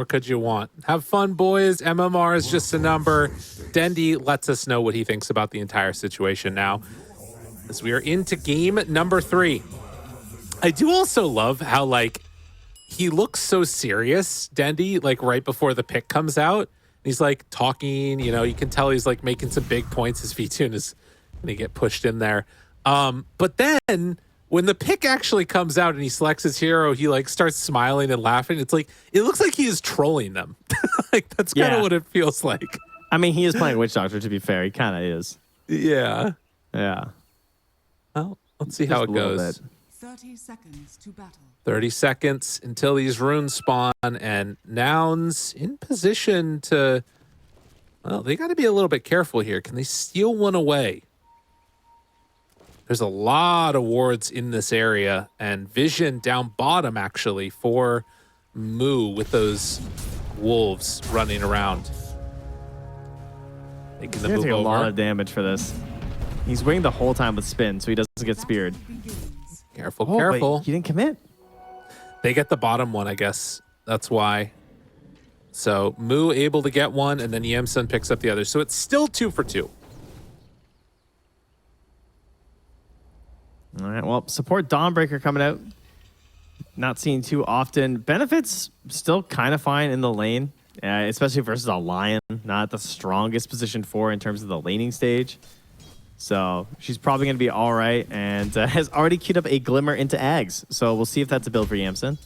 more could you want? Have fun, boys. MMR is just a number. Dendi lets us know what he thinks about the entire situation now, as we are into game number 3. I do also love how, like, he looks so serious, Dendi, like, right before the pick comes out. He's, like, talking, you know, you can tell he's, like, making some big points. His V-Tune is going to get pushed in there. But then when the pick actually comes out and he selects his hero, he like starts smiling and laughing. It's like, it looks like he is trolling them. Like, that's kind of what it feels like. I mean, he is playing Witch Doctor, to be fair. He kind of is. Yeah. Yeah. Well, let's see how it goes. 30 seconds to battle. 30 seconds until these runes spawn, and Nouns in position to, well, they got to be a little bit careful here. Can they steal one away? There's a lot of wards in this area, and vision down bottom, actually, for Moo with those wolves running around. Making the move take over. A lot of damage for this. He's waiting the whole time with spin, so he doesn't get speared. Careful, careful. Wait, he didn't commit. They get the bottom one, I guess. That's why. So Moo able to get one, and then Yamsun picks up the other. So it's still 2 for 2. All right, well, support Dawnbreaker coming out. Not seen too often. Benefits still kind of fine in the lane, especially versus a Lion. Not the strongest position for in terms of the laning stage. So she's probably going to be all right, and has already queued up a Glimmer into Ags. So we'll see if that's a build for Yamsun.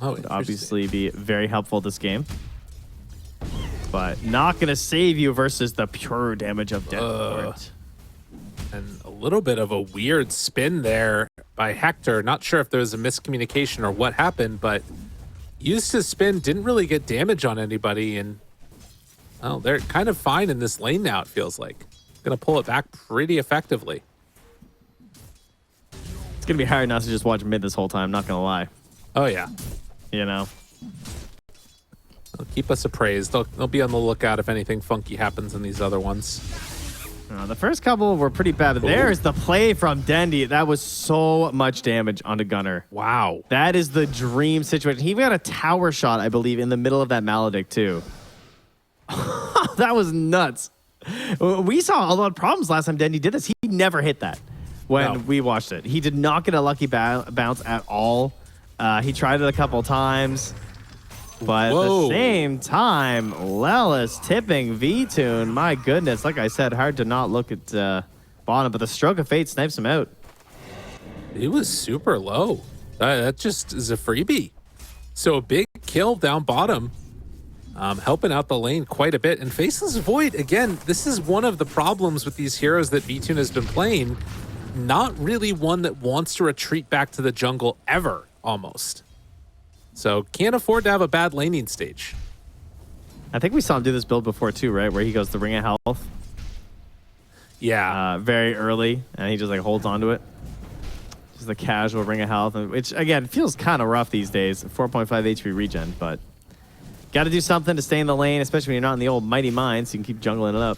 Oh, would obviously be very helpful this game. But not going to save you versus the pure damage of Death. And a little bit of a weird spin there by Hector. Not sure if there was a miscommunication or what happened, but used his spin, didn't really get damage on anybody. And, well, they're kind of fine in this lane now, it feels like. Going to pull it back pretty effectively. It's going to be hard not to just watch mid this whole time, not going to lie. Oh, yeah. You know? They'll keep us appraised. They'll be on the lookout if anything funky happens in these other ones. The first couple were pretty bad, but there's the play from Dendi. That was so much damage onto Gunnar. Wow. That is the dream situation. He got a tower shot, I believe, in the middle of that Maledict, too. That was nuts. We saw a lot of problems last time Dendi did this. He never hit that when we watched it. He did not get a lucky bounce at all. He tried it a couple times. But at the same time, Lelis tipping V-Tune. My goodness, like I said, hard to not look at bottom, but the Stroke of Fate snipes him out. He was super low. That just is a freebie. So a big kill down bottom, helping out the lane quite a bit. And Faceless Void, again, this is one of the problems with these heroes that V-Tune has been playing. Not really one that wants to retreat back to the jungle ever, almost. So can't afford to have a bad laning stage. I think we saw him do this build before too, right? Where he goes the Ring of Health. Yeah. Very early, and he just like holds onto it. Just the casual Ring of Health, which again feels kind of rough these days. 4.5 HP regen, but got to do something to stay in the lane, especially when you're not in the old Mighty Mine, so you can keep jungling it up.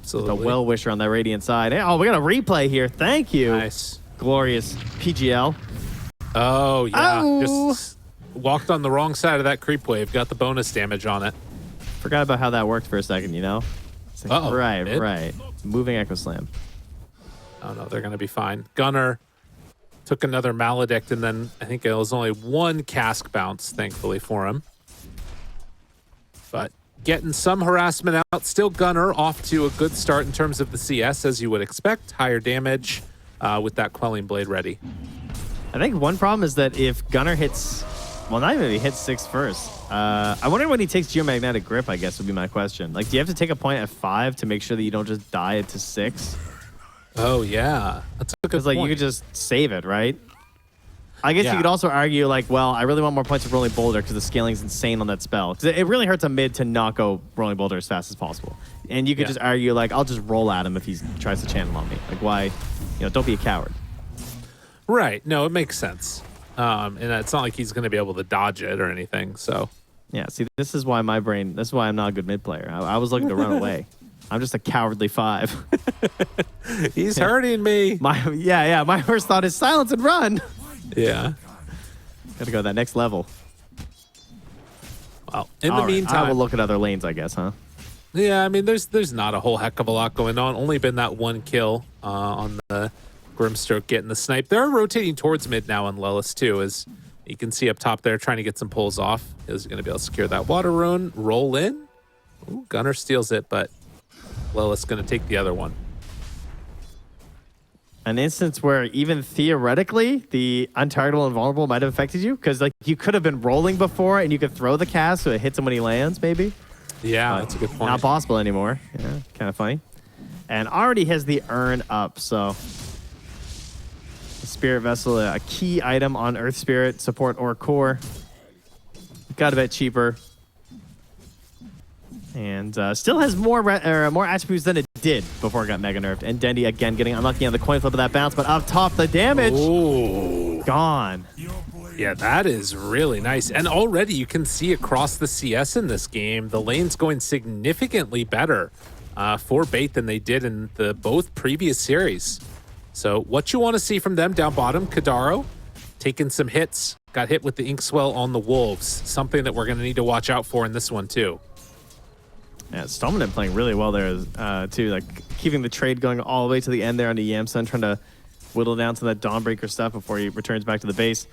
Absolutely. The Well-Wisher on that Radiant side. Hey, oh, we got a replay here. Thank you. Nice. Glorious PGL. Oh, yeah. Oh. Just walked on the wrong side of that creep wave. Got the bonus damage on it. Forgot about how that worked for a second, you know? It's like, right. Moving Echo Slam. Oh, no, they're going to be fine. Gunnar took another Maledict, and then I think it was only one cask bounce, thankfully, for him. But getting some harassment out. Still Gunnar off to a good start in terms of the CS, as you would expect. Higher damage with that Quelling Blade ready. I think one problem is that if Gunnar hits... Well, not even if he hits 6 first. I wonder when he takes Geomagnetic Grip, I guess, would be my question. Like, do you have to take a point at 5 to make sure that you don't just die it to 6? Oh, yeah. That's a good Because, like, point. you could just save it, right? I guess you could also argue, like, well, I really want more points of Rolling Boulder because the scaling's insane on that spell. Because it really hurts a mid to not go Rolling Boulder as fast as possible. And you could just argue, like, I'll just roll at him if he tries to channel on me. Like, why? Don't be a coward. Right. No, it makes sense. And it's not like he's going to be able to dodge it or anything, so... Yeah, see, this is why this is why I'm not a good mid player. I was looking to run away. I'm just a cowardly 5. He's hurting me. My first thought is silence and run. Yeah. Gotta go to that next level. Well, in the All right, I meantime, will look at other lanes, I guess, huh? yeah, I mean, there's not a whole heck of a lot going on. Only been that one kill on the Grimstroke getting the snipe. They're rotating towards mid now on Lelis too, as you can see up top there, trying to get some pulls off. Is going to be able to secure that water rune, roll in. Ooh, Gunner steals it, but Lelis going to take the other one. An instance where even theoretically the untargetable and vulnerable might have affected you, because like you could have been rolling before and you could throw the cast so it hits him when he lands, maybe. Yeah, that's a good point. Not possible anymore. Yeah, kind of funny. And already has the urn up, so the Spirit Vessel, a key item on Earth Spirit, support or core. Got a bit cheaper. And still has more attributes than it did before it got mega nerfed. And Dendi again getting unlucky on the coin flip of that bounce, but up top the damage. Ooh. Gone. Yeah, that is really nice. And already you can see across the CS in this game, the lane's going significantly better for Bait than they did in the both previous series. So what you want to see from them down bottom, Kadaro taking some hits, got hit with the Inkswell on the Wolves, something that we're going to need to watch out for in this one too. Yeah, Stolman playing really well there too, like keeping the trade going all the way to the end there on the Yamsun, trying to whittle down some of that Dawnbreaker stuff before he returns back to the base.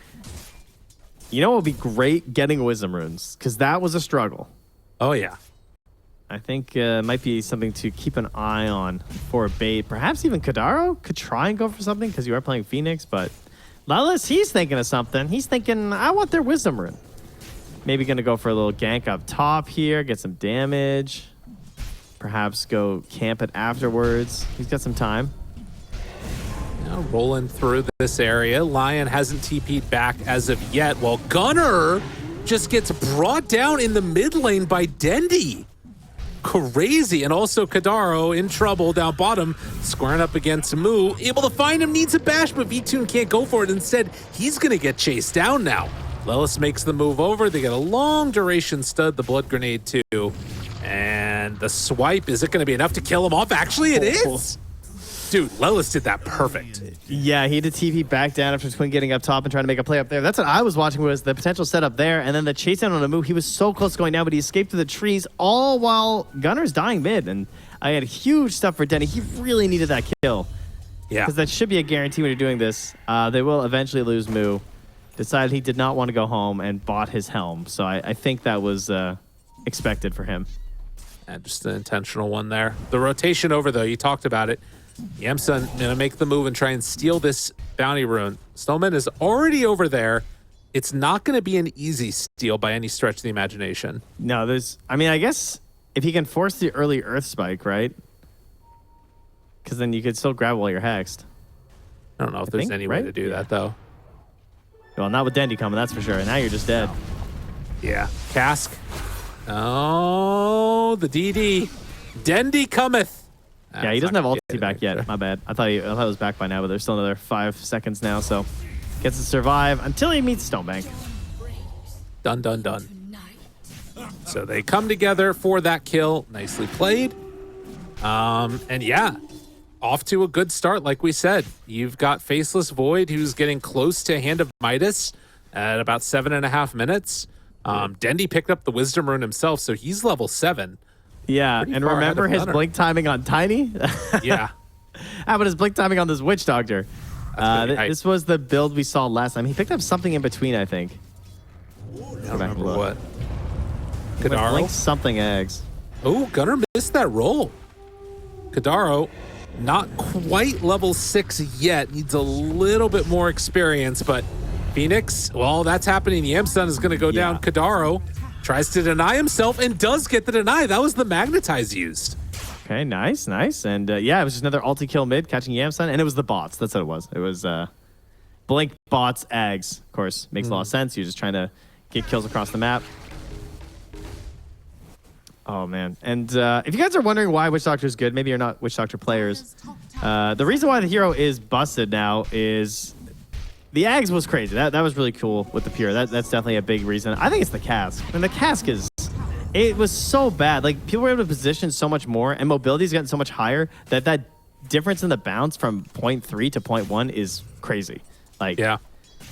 You know what would be great? Getting Wisdom Runes, because that was a struggle. Oh, yeah. I think might be something to keep an eye on for Bait. Perhaps even Kadaro could try and go for something, because you are playing Phoenix, but Lelis, he's thinking of something. He's thinking, I want their Wisdom Rune. Maybe going to go for a little gank up top here, get some damage. Perhaps go camp it afterwards. He's got some time. Now rolling through this area. Lion hasn't TP'd back as of yet, while Gunner just gets brought down in the mid lane by Dendi. Crazy. And also Kadaro in trouble down bottom, squaring up against Moo. Able to find him, needs a bash, but V-Tune can't go for it. Instead, he's going to get chased down now. Lelis makes the move over. They get a long duration stud, the blood grenade too. And the swipe, is it going to be enough to kill him off? Actually, it is. Dude, Lelis did that perfect. Yeah, he did TP back down after Twin getting up top and trying to make a play up there. That's what I was watching, was the potential setup there. And then the chase down on a move. He was so close going down, but he escaped through the trees, all while Gunner's dying mid. And I had huge stuff for Denny. He really needed that kill. Yeah. Because that should be a guarantee when you're doing this. They will eventually lose Moo. Decided he did not want to go home and bought his helm. So I think that was expected for him. And just an intentional one there. The rotation over, though, you talked about it. Yamsun going to make the move and try and steal this bounty rune. Snowman is already over there. It's not going to be an easy steal by any stretch of the imagination. No, I mean, I guess if he can force the early Earth Spike, right? Because then you could still grab while you're hexed. I don't know if there's any way to do that, though. Well, not with Dendi coming, that's for sure. Now you're just dead. Yeah. Cask. Oh, the DD. Dendi cometh. Yeah, he doesn't have ulti back yet. My bad. I thought it was back by now, but there's still another 5 seconds now, so gets to survive until he meets Stonebank. Done, done, done. So they come together for that kill. Nicely played. And yeah, off to a good start, like we said. You've got Faceless Void, who's getting close to Hand of Midas at about 7.5 minutes. Dendi picked up the Wisdom Rune himself, so he's level 7. Yeah, and remember his blink timing on Tiny? Yeah. How about his blink timing on this Witch Doctor? This was the build we saw last time. He picked up something in between, I think. I don't remember what. Kadaro? Blink something eggs. Oh, Gunner missed that roll. Kadaro, not quite level 6 yet. Needs a little bit more experience, but Phoenix, well, that's happening. Yamsun is going to go down. Kadaro tries to deny himself and does get the deny. That was the magnetize used. Okay, nice, nice. And yeah, it was just another ulti kill mid, catching Yamsun, and it was the bots. That's what it was. It was blink bots, Ags. Of course, makes a lot of sense. You're just trying to get kills across the map. Oh, man. And if you guys are wondering why Witch Doctor is good, maybe you're not Witch Doctor players, the reason why the hero is busted now is the Ags was crazy. That was really cool with the Pure. That's definitely a big reason. I think it's the cask. And the cask is... It was so bad. Like, people were able to position so much more, and mobility's gotten so much higher that difference in the bounce from 0.3 to 0.1 is crazy. Like, yeah.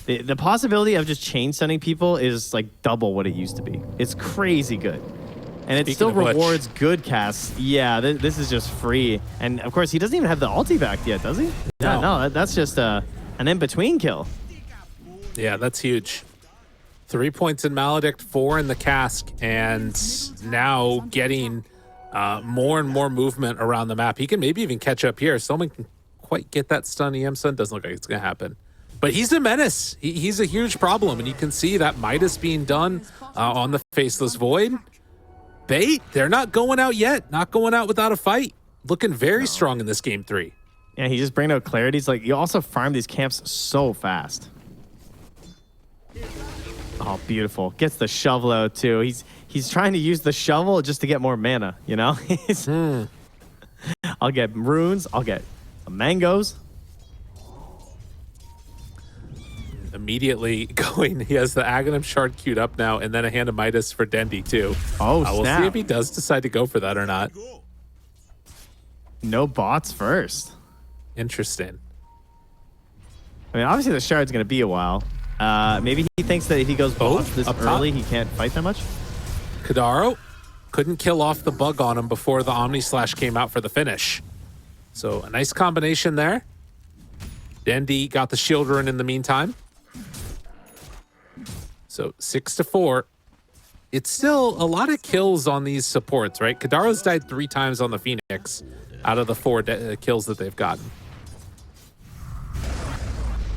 The possibility of just chain stunning people is like double what it used to be. It's crazy good. And it Speaking still of which- rewards good casts. Yeah, this is just free. And of course, he doesn't even have the ulti back yet, does he? No. No, that's just an in-between kill. Yeah, that's huge. 3 points in Maledict, 4 in the cask, and now getting more and more movement around the map. He can maybe even catch up here. Someone can quite get that stun EM stun. Doesn't look like it's going to happen. But he's a menace. He's a huge problem, and you can see that Midas being done on the Faceless Void. Bait, they're not going out yet. Not going out without a fight. Looking very strong in this game 3. Yeah, he just bringing out clarity. It's like you also farm these camps so fast. Oh, beautiful. Gets the shovel out too. He's trying to use the shovel just to get more mana, you know? I'll get runes, I'll get some mangoes. Immediately going, he has the Aghanim Shard queued up now, and then a Hand of Midas for Dendi too. Oh, We'll snap. see if he does decide to go for that or not. No bots first. Interesting. I mean, obviously the shard's going to be a while. Maybe he thinks that if he goes bots this up top. early, he can't fight that much. Kadaro couldn't kill off the bug on him before the Omni Slash came out for the finish. So a nice combination there. Dendi got the shield rune in the meantime. So 6-4. It's still a lot of kills on these supports, right? Kadaro's died 3 times on the Phoenix out of the 4 kills that they've gotten.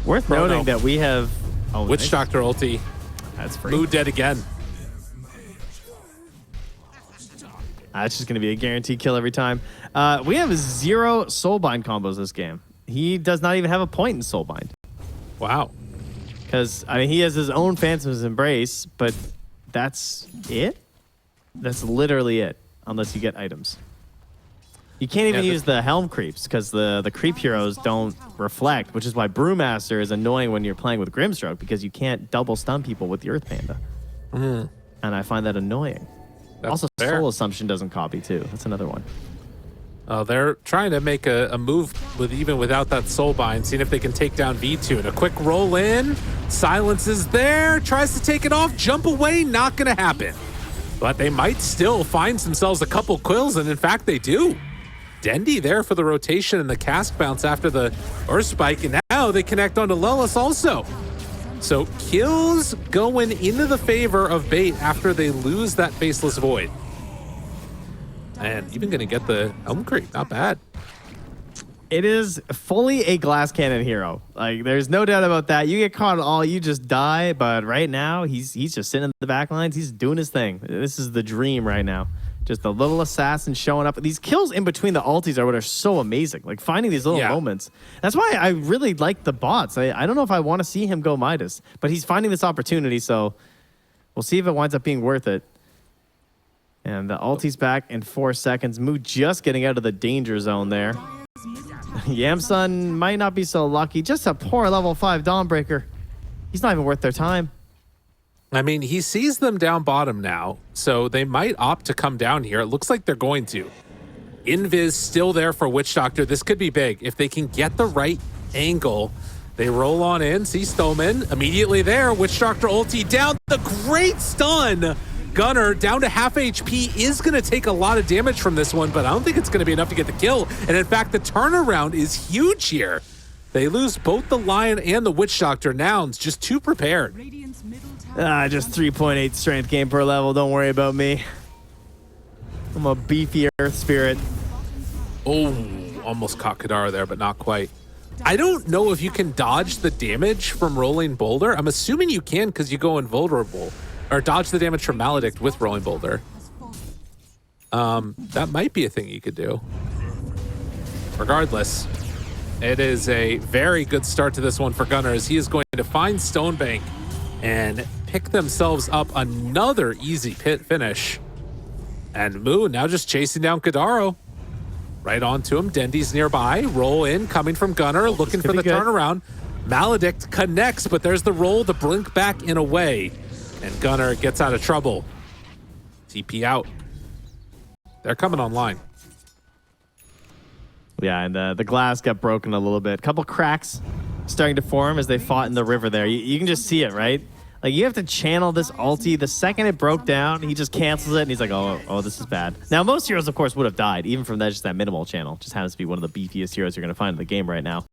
Worth noting that we have... Oh, Witch nice. Doctor ulti. That's free. Mood dead again. That's just going to be a guaranteed kill every time. We have 0 Soulbind combos this game. He does not even have a point in Soulbind. Wow. Because, I mean, he has his own Phantom's Embrace, but that's it? That's literally it, unless you get items. You can't even use the Helm creeps, because the creep heroes don't reflect, which is why Brewmaster is annoying when you're playing with Grimstroke, because you can't double stun people with the Earth Panda. And I find that annoying. That's Also, fair. Soul Assumption doesn't copy, too. That's another one. They're trying to make a move with even without that Soulbind, seeing if they can take down V2. And a quick roll in. Silence is there. Tries to take it off. Jump away. Not going to happen. But they might still find themselves a couple kills, and in fact, they do. Dendi there for the rotation and the cask bounce after the Earth Spike, and now they connect onto Lelis also. So kills going into the favor of Bait after they lose that Faceless Void. And even going to get the Elm Creek. Not bad. It is fully a glass cannon hero. Like, there's no doubt about that. You get caught at all, you just die. But right now, he's just sitting in the back lines. He's doing his thing. This is the dream right now. Just a little assassin showing up. These kills in between the ultis are what are so amazing. Like, finding these little moments. That's why I really like the bots. I don't know if I want to see him go Midas, but he's finding this opportunity, so we'll see if it winds up being worth it. And the ulti's back in 4 seconds. Moo just getting out of the danger zone there. Yamsun might not be so lucky. Just a poor level 5 Dawnbreaker. He's not even worth their time. I mean, he sees them down bottom now, so they might opt to come down here. It looks like they're going to. Invis still there for Witch Doctor. This could be big. If they can get the right angle, they roll on in. See Stoneman immediately there. Witch Doctor ulti down. The great stun. Gunner down to half HP is going to take a lot of damage from this one, but I don't think it's going to be enough to get the kill. And in fact, the turnaround is huge here. They lose both the Lion and the Witch Doctor. Nouns just too prepared. Radiant's middle tower Just 3.8 strength gain per level. Don't worry about me. I'm a beefy Earth Spirit. Oh, almost caught Kadara there, but not quite. I don't know if you can dodge the damage from Rolling Boulder. I'm assuming you can because you go invulnerable. Or dodge the damage from Maledict with Rolling Boulder. That might be a thing you could do. Regardless, it is a very good start to this one for Gunner as he is going to find Stonebank and pick themselves up another easy pit finish. And Moo now just chasing down Kadaro. Right onto him. Dendi's nearby. Roll in, coming from Gunner, looking for the turnaround. Maledict connects, but there's the roll, the blink back in a way. And Gunner gets out of trouble. TP out. They're coming online. Yeah, and the glass got broken a little bit. Couple cracks starting to form as they fought in the river there. You can just see it, right? Like, you have to channel this ulti. The second it broke down, he just cancels it, and he's like, oh, this is bad. Now, most heroes, of course, would have died, even from that, just that minimal channel. Just happens to be one of the beefiest heroes you're going to find in the game right now.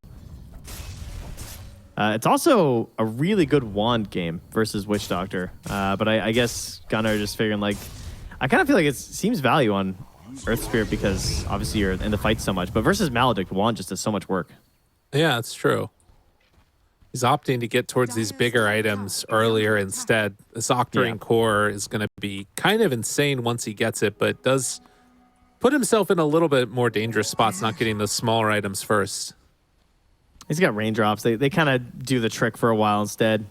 It's also a really good wand game versus Witch Doctor. But I guess Gunnar just figuring, like, I kind of feel like it seems value on Earth Spirit because obviously you're in the fight so much. But versus Maledict, wand just does so much work. Yeah, that's true. He's opting to get towards these bigger items earlier instead. This Octarine Core is going to be kind of insane once he gets it, but does put himself in a little bit more dangerous spots not getting those smaller items first. He's got raindrops. They kind of do the trick for a while instead.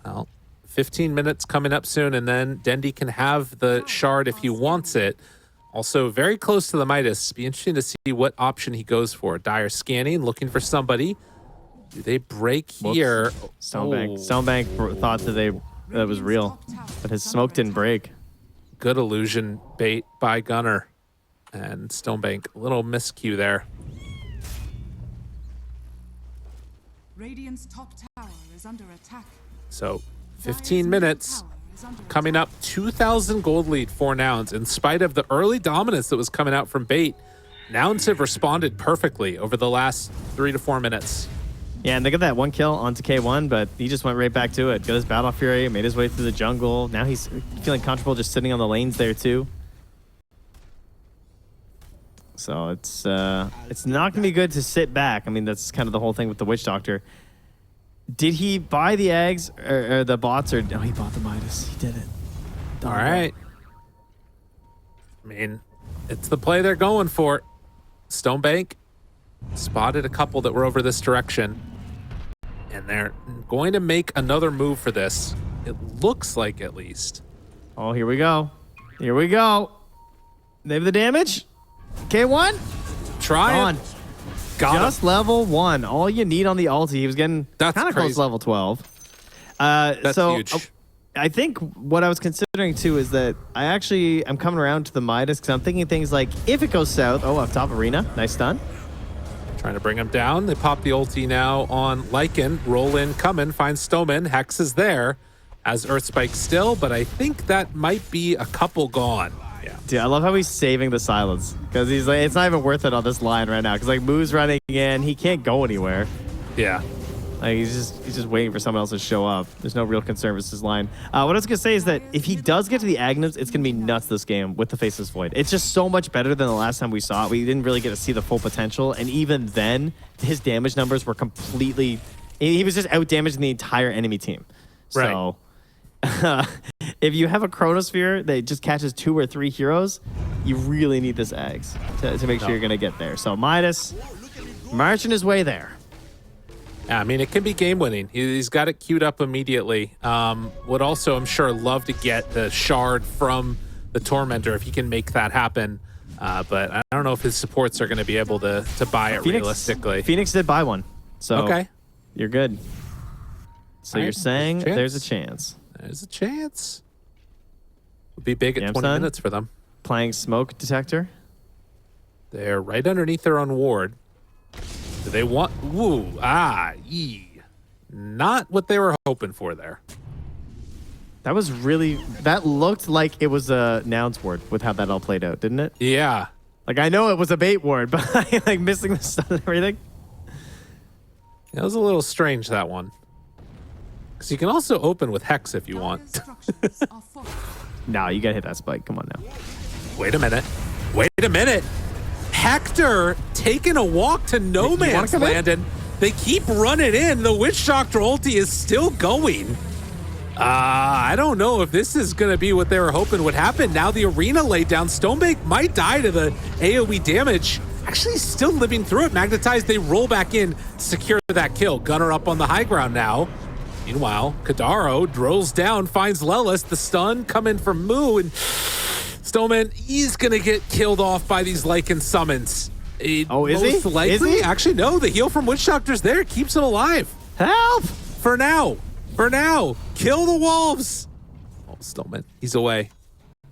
Well, 15 minutes coming up soon, and then Dendi can have the shard if he wants it. Also, very close to the Midas. Be interesting to see what option he goes for. Dire scanning, looking for somebody. Do they break here? Stonebank. Stonebank thought that was real, but his smoke didn't break. Good illusion bait by Gunnar. And Stonebank, a little miscue there. Radiant's top tower is under attack. So, 15 minutes. Coming up, 2,000 gold lead for Nouns. In spite of the early dominance that was coming out from bait, Nouns have responded perfectly over the last 3 to 4 minutes. Yeah, and they got that one kill onto K1, but he just went right back to it. Got his Battle Fury, made his way through the jungle. Now he's feeling comfortable just sitting on the lanes there too. So it's not going to be good to sit back. I mean, that's kind of the whole thing with the Witch Doctor. Did he buy the eggs or the bots? Or no, he bought the Midas. He did it. All right. I mean, it's the play they're going for. Stonebank spotted a couple that were over this direction. And they're going to make another move for this. It looks like, at least. Oh, here we go. Here we go. They have the damage. K1. Try it. Just level 1. All you need on the ulti. He was getting kind of close to level 12. That's huge. I think what I was considering too is that I'm coming around to the Midas because I'm thinking things like if it goes south. Oh, up top arena. Nice stun. Trying to bring him down. They pop the ulti now on Lycan. Roll in, coming, finds Stoneman. Hex is there as Earth Spike still, but I think that might be a couple gone. Yeah. Dude, I love how he's saving the silence because he's like, it's not even worth it on this line right now because like Moo's running in, he can't go anywhere. Yeah. Like he's just waiting for someone else to show up. There's no real concern with his line. What I was gonna say is that if he does get to the Agnums, it's gonna be nuts this game with the Faceless Void. It's just so much better than the last time we saw it. We didn't really get to see the full potential, and even then, his damage numbers were completely. He was just out damaging the entire enemy team. Right. So. If you have a Chronosphere that just catches 2 or 3 heroes, you really need this Ags to make sure you're going to get there. So Midas marching his way there. Yeah, I mean, it can be game winning. He's got it queued up immediately. Would also, I'm sure, love to get the shard from the Tormentor if he can make that happen. But I don't know if his supports are going to be able to buy it realistically. Phoenix did buy one. So okay. You're good. So you're saying there's a chance. There's a chance. Would be big at 20 minutes for them. Playing smoke detector. They're right underneath their own ward. Do they want... Woo. Not what they were hoping for there. That was really... That looked like it was a Nouns ward with how that all played out, didn't it? Yeah. Like, I know it was a bait ward, but like missing the stun and everything. It was a little strange, that one. Because you can also open with Hex if you want. No, you gotta hit that spike. Come on now. Wait a minute. Wait a minute. Hector taking a walk to no man's land, and they keep running in. The Witch Doctor ulti is still going. I don't know if this is going to be what they were hoping would happen. Now the arena laid down. Stonebank might die to the AoE damage. Actually still living through it. Magnetized, they roll back in, secure that kill. Gunnar up on the high ground now. Meanwhile, Kadaro drills down, finds Lelis. The stun coming from Moo, and Stoneman, he's going to get killed off by these Lycan summons. Is most he? likely, Is he? Actually, no. The heal from Witch Doctor's there. Keeps him alive. Help! For now. For now. Kill the wolves. Oh, Stoneman, he's away.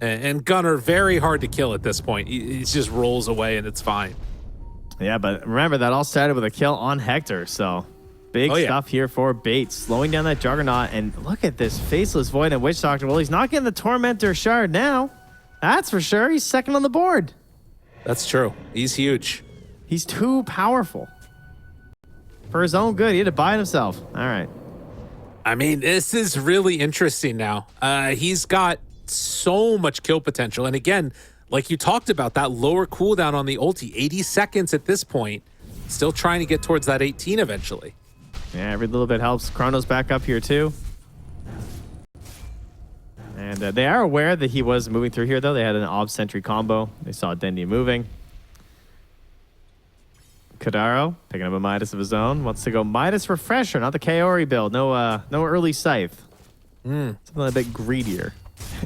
And Gunnar, very hard to kill at this point. He just rolls away, and it's fine. Yeah, but remember, that all started with a kill on Hector, so big stuff here for Bait. Slowing down that Juggernaut, and look at this Faceless Void and Witch Doctor. Well, he's not getting the Tormentor Shard now. That's for sure. He's second on the board. That's true. He's huge. He's too powerful. For his own good, he had to buy it himself. All right. I mean, this is really interesting now. He's got so much kill potential. And again, like you talked about, that lower cooldown on the ulti, 80 seconds at this point. Still trying to get towards that 18 eventually. Yeah, every little bit helps. Chrono's back up here too. And they are aware that he was moving through here, though. They had an Ob Sentry combo. They saw Dendi moving. Kadaro picking up a Midas of his own. Wants to go Midas Refresher, not the Kaori build. No early Scythe. Something a bit greedier.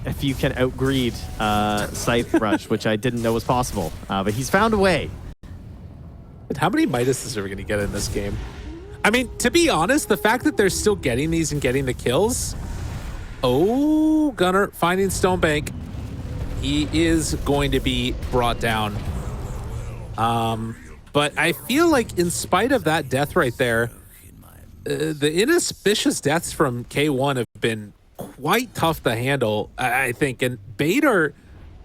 If you can outgreed Scythe Rush, which I didn't know was possible. But he's found a way. How many Midases are we going to get in this game? I mean, to be honest, the fact that they're still getting these and getting the kills. Oh, Gunnar finding Stonebank. He is going to be brought down. But I feel like in spite of that death right there, the inauspicious deaths from K1 have been quite tough to handle, I think. And Bait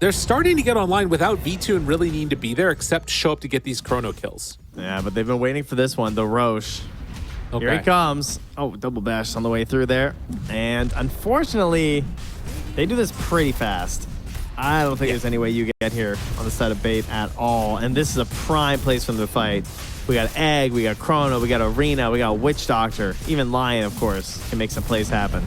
they're starting to get online without V2 really needing to be there, except show up to get these chrono kills. Yeah, but they've been waiting for this one, the Roche. Okay. Here he comes. Oh, double bash on the way through there. And unfortunately, they do this pretty fast. I don't think there's any way you get here on the side of Bait at all. And this is a prime place for them to fight. We got Egg, we got Chrono, we got Arena, we got Witch Doctor. Even Lion, of course, can make some plays happen.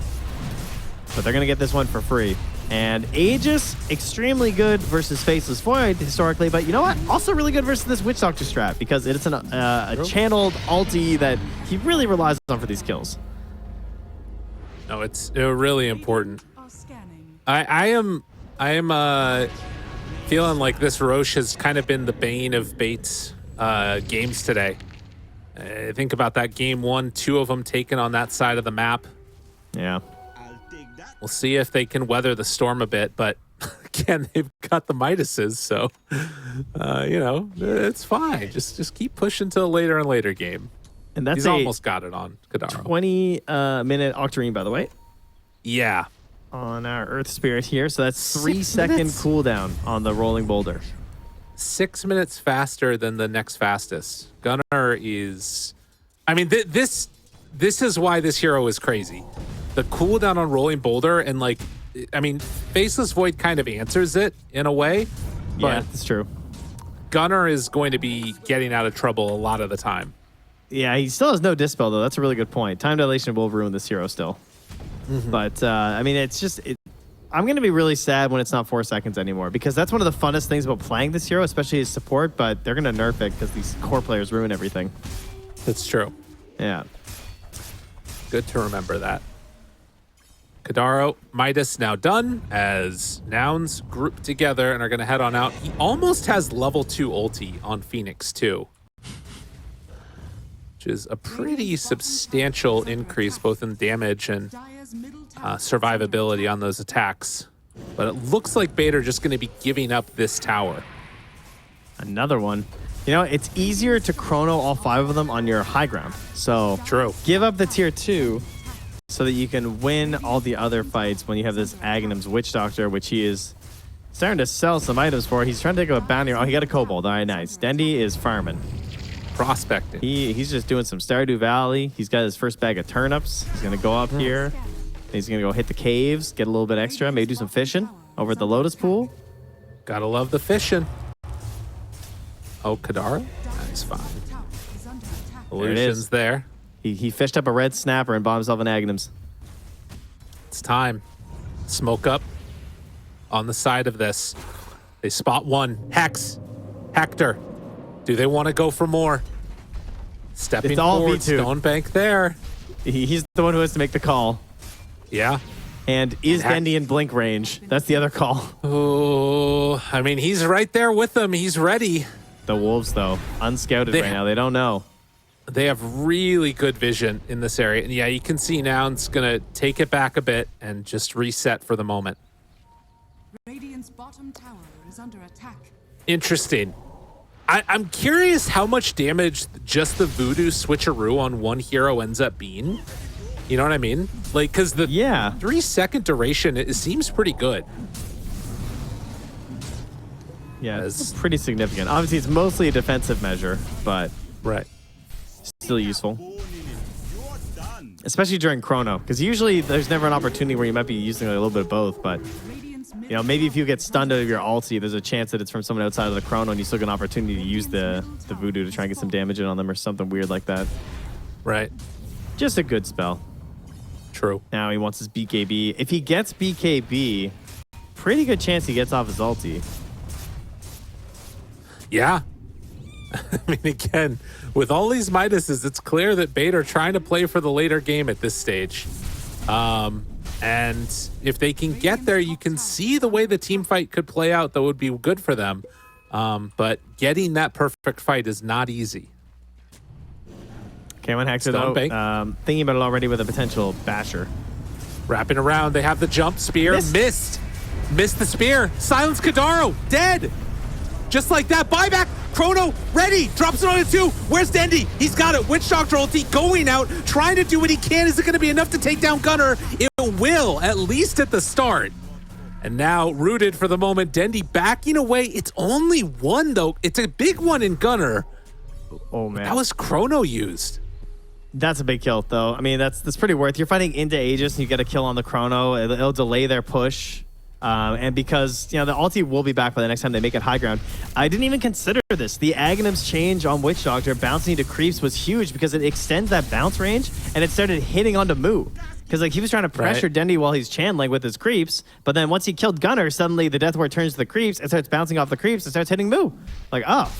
But they're going to get this one for free. And Aegis, extremely good versus Faceless Void historically, but you know what? Also really good versus this Witch Doctor strat because it's a channeled ulti that he really relies on for these kills. No, it's really important. Are scanning. I am feeling like this Roche has kind of been the bane of Bait's games today. Think about that game 1, 2 of them taken on that side of the map. Yeah. We'll see if they can weather the storm a bit, but again, they've got the Midases, so you know, it's fine. Just keep pushing to a later and later game. And that's He's almost got it on Kadaro. 20-minute Octarine, by the way, Yeah. on our Earth Spirit here. So that's 3 6 second minutes? cooldown on the Rolling Boulder. 6 minutes faster than the next fastest. Gunnar is... I mean, this is why this hero is crazy. The cooldown on Rolling Boulder and, like, I mean, Faceless Void kind of answers it in a way. But Yeah, that's true. Gunnar is going to be getting out of trouble a lot of the time. Yeah, he still has no Dispel, though. That's a really good point. Time Dilation will ruin this hero still. But, I mean, it's just... I'm going to be really sad when it's not 4 seconds anymore because that's one of the funnest things about playing this hero, especially his support, but they're going to nerf it because these core players ruin everything. That's true. Yeah. Good to remember that. Kadaro, Midas now done as Nouns group together and are going to head on out. He almost has level 2 ulti on Phoenix too, which is a pretty substantial increase both in damage and Dire's middle tower survivability on those attacks. But it looks like Bait are just going to be giving up this tower. Another one. You know, it's easier to chrono all 5 of them on your high ground. So True. give up the tier 2 so that you can win all the other fights when you have this Aghanim's Witch Doctor, which he is starting to sell some items for. He's trying to take a bounty. Oh, he got a Kobold. All right, nice. Dendi is farming. Prospecting. He's just doing some Stardew Valley. He's got his first bag of turnips. He's going to go up here. He's going to go hit the caves, get a little bit extra, maybe do some fishing over at the Lotus Pool. Gotta love the fishing. Oh, Kadaro? That's fine. tower is under attack. Illusion's there. He fished up a red snapper and bought himself an Aghanim's. It's time. Smoke up on the side of this. They spot one. Hex. Hector. Do they want to go for more? Stepping It's all forward. V2. Stonebank there. He's the one who has to make the call. Yeah. And is Heck. Dendi in blink range? That's the other call. Oh, I mean, he's right there with them. He's ready. The Wolves, though, unscouted They- right now. They don't know. They have really good vision in this area. And yeah, you can see now it's going to take it back a bit and just reset for the moment. Radiant's bottom tower is under attack. Interesting. I'm curious how much damage just the voodoo switcheroo on one hero ends up being. You know what I mean? Like, because the 3-second duration, it seems pretty good. Yeah, it's pretty significant. Obviously, it's mostly a defensive measure, but still useful. Especially during chrono, because usually there's never an opportunity where you might be using a little bit of both, but you know, maybe if you get stunned out of your ulti, there's a chance that it's from someone outside of the chrono and you still get an opportunity to use the voodoo to try and get some damage in on them or something weird like that. Right. Just a good spell. True. Now he wants his BKB. If he gets BKB, pretty good chance he gets off his ulti. Yeah. I mean, again, with all these Midases, it's clear that Bait are trying to play for the later game at this stage. And if they can get there, you can see the way the team fight could play out that would be good for them. But getting that perfect fight is not easy. K1 hacks it out. Thinking about it already with a potential basher. Wrapping around, they have the jump spear. Missed the spear. Silence Kadaro, dead. Just like that, buyback, Chrono, ready, drops it on it too. Where's Dendi? He's got it, Witch Doctor ulti going out, trying to do what he can. Is it gonna be enough to take down Gunner? It will, at least at the start. And now, rooted for the moment, Dendi backing away. It's only one though, it's a big one in Gunner. Oh man. That was Chrono used. That's a big kill though. I mean, that's pretty worth. You're fighting into Aegis and you get a kill on the Chrono. It'll delay their push. And because, you know, the ulti will be back by the next time they make it high ground. I didn't even consider this. The Aghanim's change on Witch Doctor bouncing into creeps was huge because it extends that bounce range and it started hitting onto Moo. Because like he was trying to pressure Dendi while he's channeling with his creeps, but then once he killed Gunner, suddenly the Death Ward turns to the creeps and starts bouncing off the creeps and starts hitting Moo. Like, oh,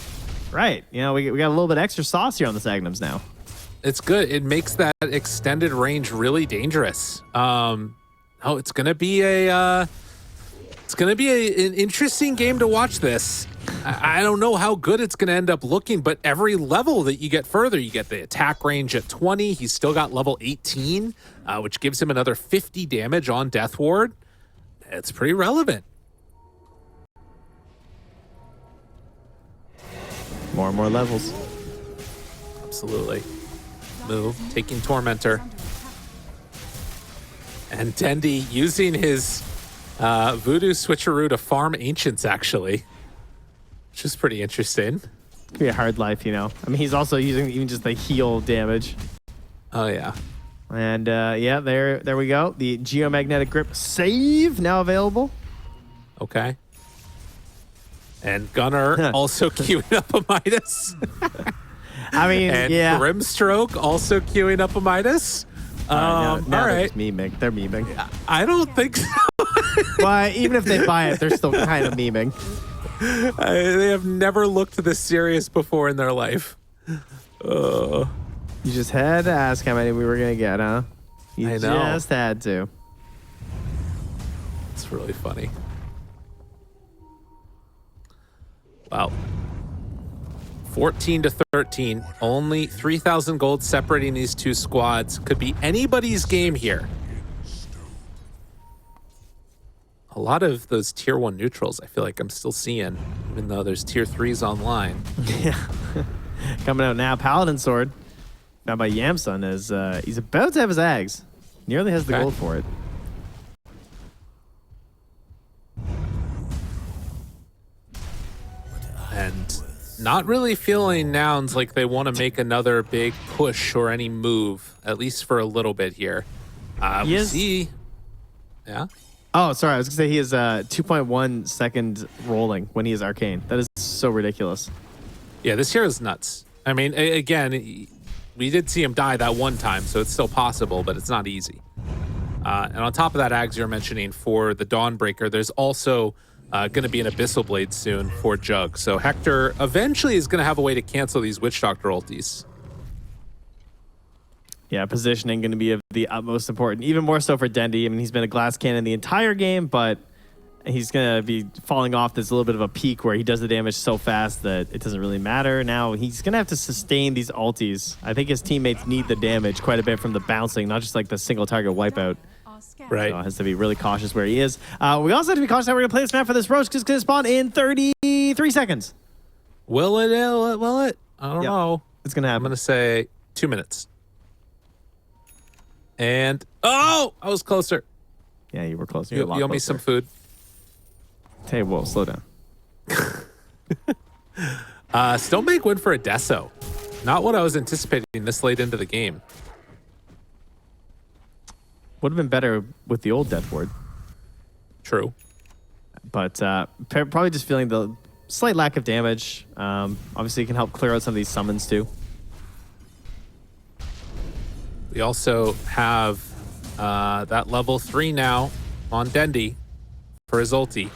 right. You know, we got a little bit extra sauce here on the Aghanims now. It's good. It makes that extended range really dangerous. It's gonna be an interesting game to watch this. I don't know how good it's going to end up looking, but every level that you get further, you get the attack range at 20. He's still got level 18, which gives him another 50 damage on Death Ward. It's pretty relevant. More and more levels. Absolutely. Move, taking Tormentor. And Dendi using his Voodoo switcheroo to farm Ancients, actually. Which is pretty interesting. Could be a hard life, you know. I mean, he's also using even just the heal damage. Oh, yeah. And, yeah, there we go. The Geomagnetic Grip save now available. Okay. And Gunner also queuing up a Midas. I mean, and yeah. Grimstroke also queuing up a Midas. Now all right. They're memeing. They're memeing. I don't think so. Well, even if they buy it, they're still kind of memeing. They have never looked this serious before in their life. You just had to ask how many we were going to get, huh? You I know. just had to. It's really funny. Wow. 14-13. Only 3,000 gold separating these two squads. Could be anybody's game here. A lot of those tier 1 neutrals I feel like I'm still seeing, even though there's tier 3s online. Yeah. Coming out now, Paladin Sword. Found by Yamsun is he's about to have his Ags. Nearly has the gold for it. And not really feeling Nouns like they want to make another big push or any move, at least for a little bit here. We see... Yeah? Oh, sorry. I was going to say he is 2.1 second rolling when he is Arcane. That is so ridiculous. Yeah, this hero is nuts. I mean, again, we did see him die that one time, so it's still possible, but it's not easy. And on top of that, Ags, you're mentioning for the Dawnbreaker, there's also going to be an Abyssal Blade soon for Jug. So Hector eventually is going to have a way to cancel these Witch Doctor ultis. Yeah, positioning going to be of the utmost important. Even more so for Dendi. I mean, he's been a glass cannon the entire game, but he's going to be falling off this little bit of a peak where he does the damage so fast that it doesn't really matter. Now he's going to have to sustain these ultis. I think his teammates need the damage quite a bit from the bouncing, not just like the single target wipeout. Right. So has to be really cautious where he is. We also have to be cautious how we're going to play this map for this Roach because it's going to spawn in 33 seconds. Will it? Will it? I don't Yep. know. It's going to I'm happen. going to say 2 minutes. And, oh, I was closer. Yeah, you were close. You owe me some food. Hey, whoa, slow down. Still make win for a Deso. Not what I was anticipating this late into the game. Would have been better with the old death ward. True. But probably just feeling the slight lack of damage. Obviously, it can help clear out some of these summons, too. We also have that level 3 now on Dendi for his ulti.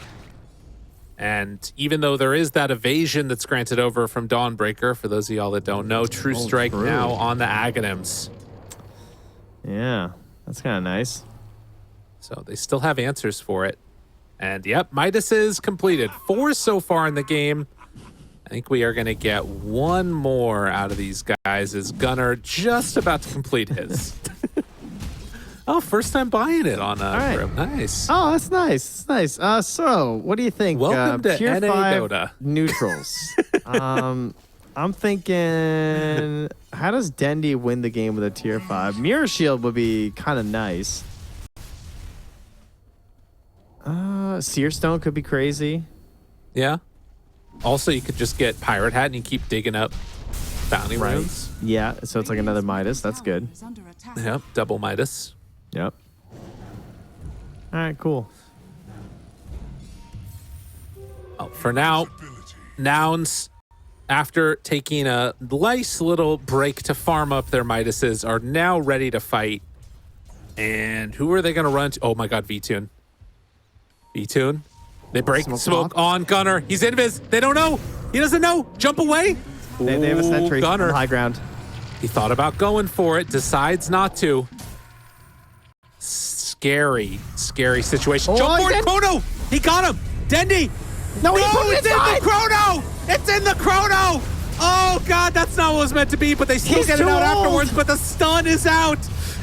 And even though there is that evasion that's granted over from Dawnbreaker, for those of y'all that don't know, True Strike true. now on the Aghanims. Yeah, that's kind of nice. So they still have answers for it. And yep, Midas is completed. 4 so far in the game. I think we are going to get one more out of these guys as Gunnar just about to complete his. Oh, first time buying it on right. Grim. Nice. Oh, that's nice. That's nice. So, what do you think? Welcome to Tier NA 5 Dota. neutrals. I'm thinking, how does Dendi win the game with a tier 5? Mirror Shield would be kind of nice. Seer Stone could be crazy. Yeah. Also, you could just get Pirate Hat and you keep digging up bounty runes. Yeah, so it's like another Midas. That's good. Is under attack. Yep, double Midas. Yep. All right, cool. Oh, for now, Nouns, after taking a nice little break to farm up their Midases, are now ready to fight. And who are they going to run to? Oh my god, V-Tune. V-Tune. They break smoke on Gunnar. He's invis. They don't know. He doesn't know. Jump away. They have a sentry on Gunnar. the high ground. He thought about going for it, decides not to. Scary situation. Oh, Jump he's forward, in. Chrono! He got him! Dendi! No, he put it it's in inside! the Chrono! It's in the Chrono! Oh god, that's not what it was meant to be, but they still He's get it too out old. afterwards, but the stun is out!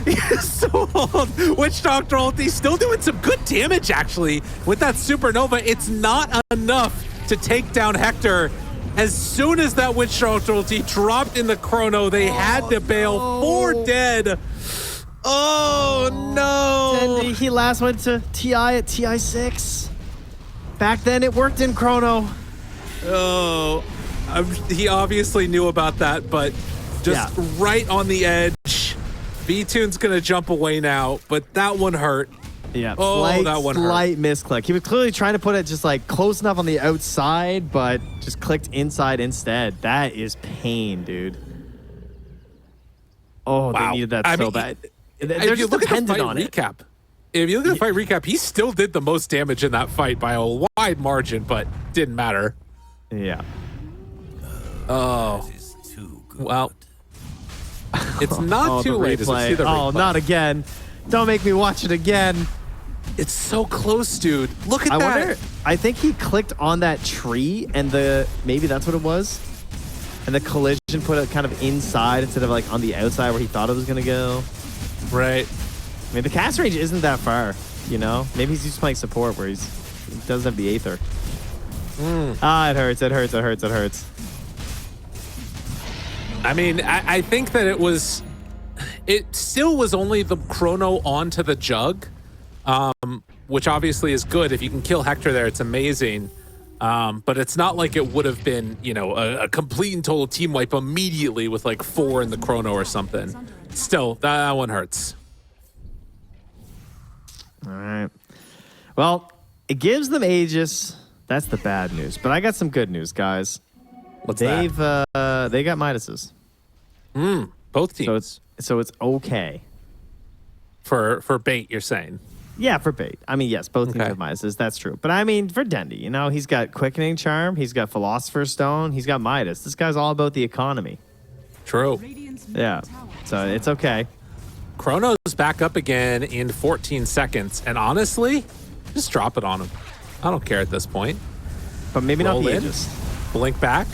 He is so old. Witch Doctor ulti still doing some good damage, actually, with that Supernova. It's not enough to take down Hector. As soon as that Witch Doctor ulti dropped in the Chrono, they had to bail. no. 4 dead. Oh no! And he last went to TI at TI 6. Back then, it worked in Chrono. Oh, he obviously knew about that, but just right on the edge. V-Tune's gonna jump away now, but that one hurt. Yeah, Oh, that one hurt. slight misclick. He was clearly trying to put it just like close enough on the outside, but just clicked inside instead. That is pain, dude. Oh, Wow. they needed that I so mean, bad. If They're you just look at the dependent fight on it. recap, if you look at the fight recap, he still did the most damage in that fight by a wide margin, but didn't matter. Yeah. Oh, well, it's not Oh, too the late. As we see replay. the Oh, replay. not again. Don't make me watch it again. It's so close, dude. Look at I that. wonder. I think he clicked on that tree, and maybe that's what it was. And the collision put it kind of inside instead of like on the outside where he thought it was gonna go. Right. I mean, the cast range isn't that far, you know? Maybe he's just playing support where he doesn't have the Aether. Ah, it hurts, it hurts, it hurts, it hurts. I mean, I think that it still was only the Chrono onto the Jug, which obviously is good. If you can kill Hector there, it's amazing. But it's not like it would have been, you know, a complete and total team wipe immediately with like 4 in the Chrono or something. Still, that one hurts. All right. Well, it gives them Aegis. That's the bad news. But I got some good news, guys. What's They got Midases. that? Both teams. So it's okay. For bait, you're saying. Yeah, for bait. I mean, yes, both teams Okay. have Midases. That's true. But I mean, for Dendi, you know, he's got Quickening Charm. He's got Philosopher's Stone. He's got Midas. This guy's all about the economy. True. Radiant's Yeah. middle tower So it's okay. Chrono's back up again in 14 seconds. And honestly, just drop it on him. I don't care at this point. But maybe Roll not the in. Aegis. Blink back.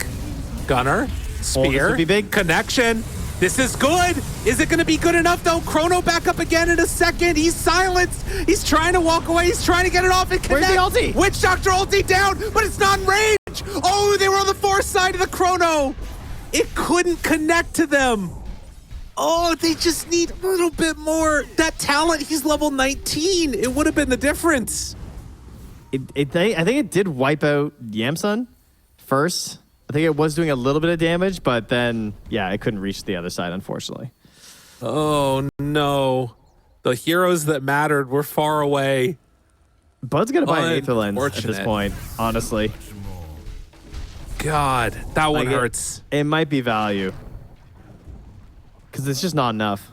Gunner. Spear. would be big. Connection. This is good. Is it going to be good enough, though? Chrono back up again in a second. He's silenced. He's trying to walk away. He's trying to get it off and connect. Where's the ulti? Witch Doctor ulti down, but it's not in range. Oh, they were on the far side the chrono. It couldn't connect to them. Oh, they just need a little bit more. That talent, he's level 19. It would have been the difference. I think it did wipe out Yamsun first. I think it was doing a little bit of damage, but then, yeah, it couldn't reach the other side, unfortunately. Oh, no. The heroes that mattered were far away. Bud's going to buy an Aether Lens at this Unfortunate. point, honestly. God, that one Like, hurts. It might be value. Because it's just not enough.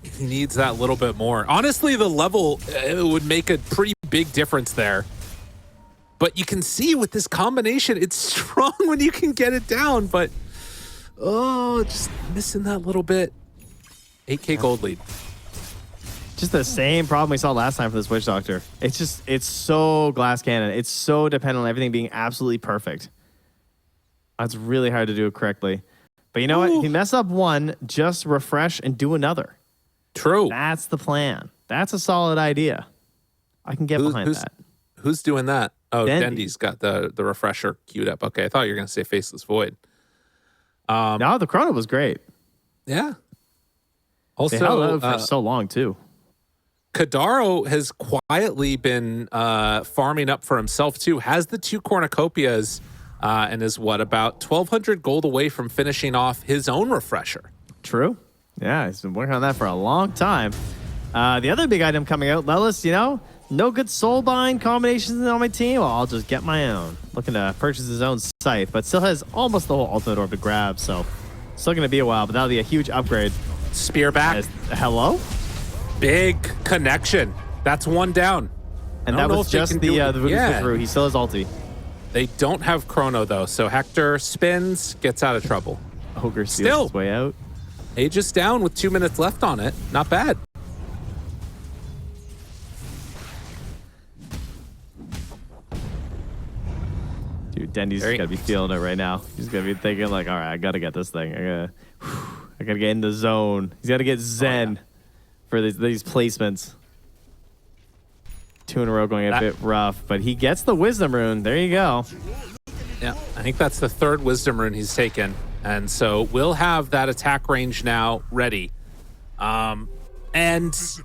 He needs that little bit more. Honestly, the level it would make a pretty big difference there. But you can see with this combination, it's strong when you can get it down. But, oh, just missing that little bit. 8K gold lead. Just the same problem we saw last time for this Witch Doctor. It's so glass cannon. It's so dependent on everything being absolutely perfect. It's really hard to do it correctly. But you know what? If you mess up one, just refresh and do another. True. That's the plan. That's a solid idea. I can get behind that. Who's doing that? Oh, Dendi. Dendi's got the refresher queued up. Okay, I thought you were going to say Faceless Void. No, the chrono was great. Yeah. They held Also, out for so long, too. Kadaro has quietly been farming up for himself, too. Has the 2 cornucopias and is, about 1,200 gold away from finishing off his own refresher. True. Yeah, he's been working on that for a long time. The other big item coming out, Lelis, no good soulbind combinations on my team. Well, I'll just get my own. Looking to purchase his own scythe, but still has almost the whole ultimate orb to grab, so still going to be a while, but that'll be a huge upgrade. Spear back. Hello? Big connection. That's one down. And I that don't know was if they just can the do it. Voodoo Yeah. through. He still has ulti. They don't have chrono, though, so Hector spins, gets out of trouble. Ogre Still. steals his way out. Aegis down with 2 minutes left on it. Not bad. Dude, Dendi's Very got to be feeling it right now. He's going to be thinking like, all right, I got to get this thing. I got to get in the zone. He's got to get Zen for these placements. 2 in a row going a bit rough, but he gets the Wisdom Rune. There you go. Yeah, I think that's the 3rd Wisdom Rune he's taken. And so we'll have that attack range now ready. And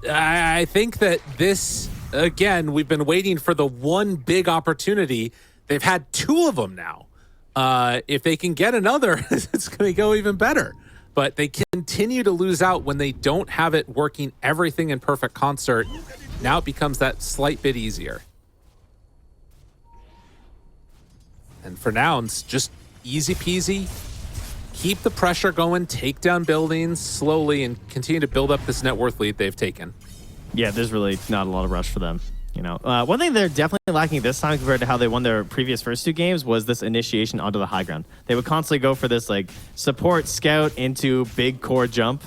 I think that this, again, we've been waiting for the one big opportunity. They've had 2 of them now. If they can get another, it's going to go even better. But they continue to lose out when they don't have it working everything in perfect concert. Now it becomes that slight bit easier. And for Nouns, just easy peasy. Keep the pressure going, take down buildings slowly, and continue to build up this net worth lead they've taken. Yeah, there's really not a lot of rush for them. One thing they're definitely lacking this time compared to how they won their previous first 2 games was this initiation onto the high ground. They would constantly go for this support scout into big core jump.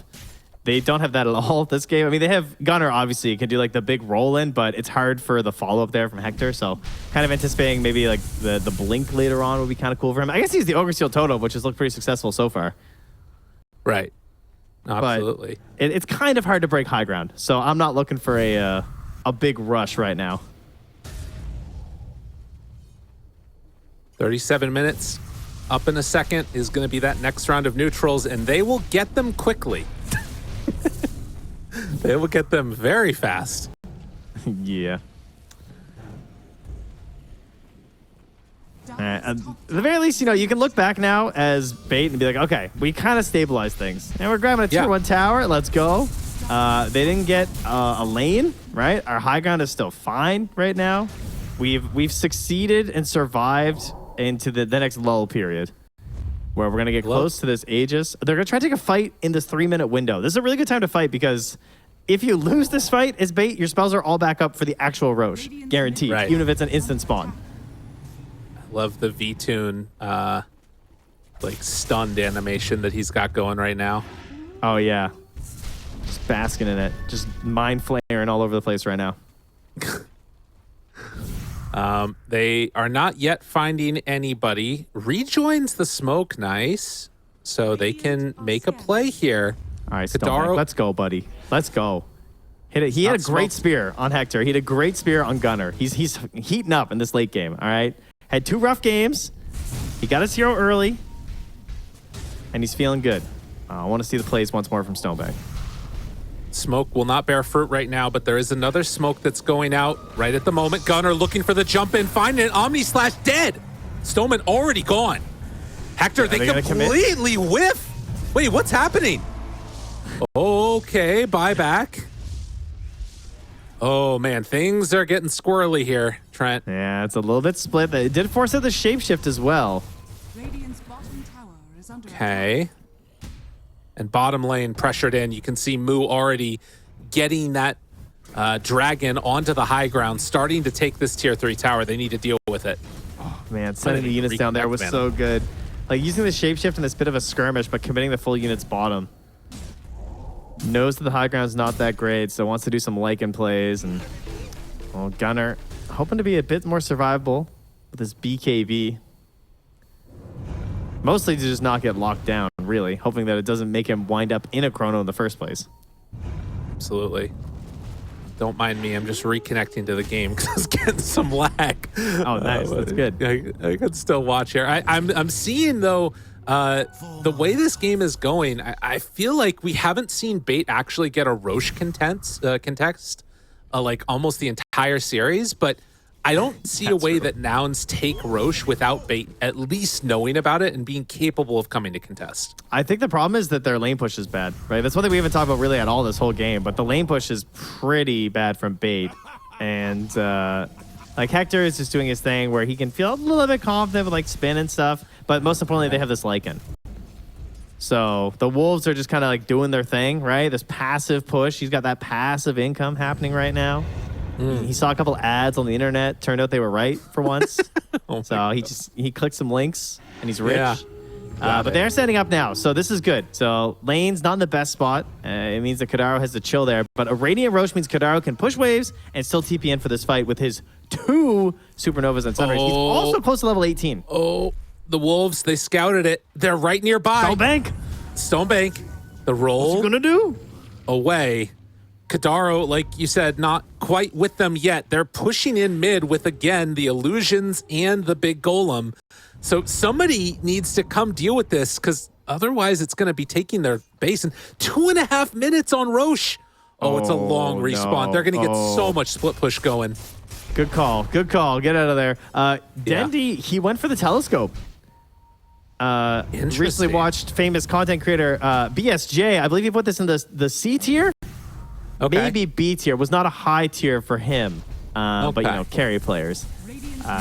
They don't have that at all this game. I mean, they have Gunner, obviously, can do the big roll in, but it's hard for the follow up there from Hector. So kind of anticipating maybe the blink later on would be kind of cool for him. I guess he's the Ogre Steel Toto, which has looked pretty successful so far. Right. Absolutely. But it's kind of hard to break high ground. So I'm not looking for a big rush right now. 37 minutes. Up in a second is going to be that next round of neutrals, and they will get them quickly. They will get them very fast. Yeah. All right. At the very least, you can look back now as bait and be like, okay, we kind of stabilized things. And we're grabbing a tier 1 tower. Let's go. They didn't get a lane, right? Our high ground is still fine right now. We've succeeded and survived into the next lull period where we're going to get close to this Aegis. They're going to try to take a fight in this 3-minute window. This is a really good time to fight because if you lose this fight as bait, your spells are all back up for the actual Roche. Guaranteed. Right. Even if it's an instant spawn. Love the V-Tune, stunned animation that he's got going right now. Oh, yeah. Just basking in it. Just mind flaring all over the place right now. They are not yet finding anybody. Rejoins the smoke, nice. So they can make a play here. All right, Kadaro, let's go, buddy. Let's go. Hit it. He had a great spear on Hector. He had a great spear on Gunner. He's heating up in this late game, all right? Had 2 rough games. He got his hero early, and he's feeling good. I want to see the plays once more from Stonebank. Smoke will not bear fruit right now, but there is another smoke that's going out right at the moment. Gunner looking for the jump in, finding an Omni Slash dead. Stoneman already gone. Hector, they completely whiff. Wait, what's happening? Okay, buyback. Oh man, things are getting squirrely here, Trent. Yeah, it's a little bit split. It did force out the shapeshift as well. Radiant's bottom tower is under Okay. And bottom lane pressured in. You can see Moo already getting that dragon onto the high ground, starting to take this tier 3 tower. They need to deal with it. Oh, man, sending the units down there was so good. Like using the shapeshift in this bit of a skirmish, but committing the full units bottom. Knows that the high ground's not that great, so wants to do some Lycan plays. And well, Gunner hoping to be a bit more survivable with his BKB. Mostly to just not get locked down, really. Hoping that it doesn't make him wind up in a chrono in the first place. Absolutely. Don't mind me. I'm just reconnecting to the game because I was getting some lag. Oh, nice. That's good. I can still watch here. I'm seeing, though, the way this game is going, I feel like we haven't seen Bait actually get a Roche contest like almost the entire series, but I don't see a way that Nouns take Roche without Bait at least knowing about it and being capable of coming to contest. I think the problem is that their lane push is bad, right? That's one thing we haven't talked about really at all this whole game, but the lane push is pretty bad from Bait. And like Hector is just doing his thing where he can feel a little bit confident with like spin and stuff, but most importantly, they have this Lycan. So the Wolves are just kind of like doing their thing, right? This passive push. He's got that passive income happening right now. He saw a couple ads on the internet. Turned out they were right for once. So he clicked some links and he's rich. Yeah. But they're setting up now, so this is good. So lane's not in the best spot. It means that Kadaro has to chill there. But a Radiant Roche means Kadaro can push waves and still TP in for this fight with his 2 Supernovas and Sunrays. He's also close to level 18. Oh, the Wolves, they scouted it. They're right nearby. Stonebank. The roll. What's he gonna do? Away. Kadaro, like you said, not quite with them yet. They're pushing in mid with, again, the illusions and the big golem. So somebody needs to come deal with this because otherwise it's going to be taking their base. And 2.5 minutes on Roche. Oh, it's a long respawn. No. They're going to get so much split push going. Good call. Good call. Get out of there. Dendi, he went for the telescope. Recently watched famous content creator BSJ. I believe he put this in the C tier. Okay. Maybe B tier. Was not a high tier for him. But, you know, carry players.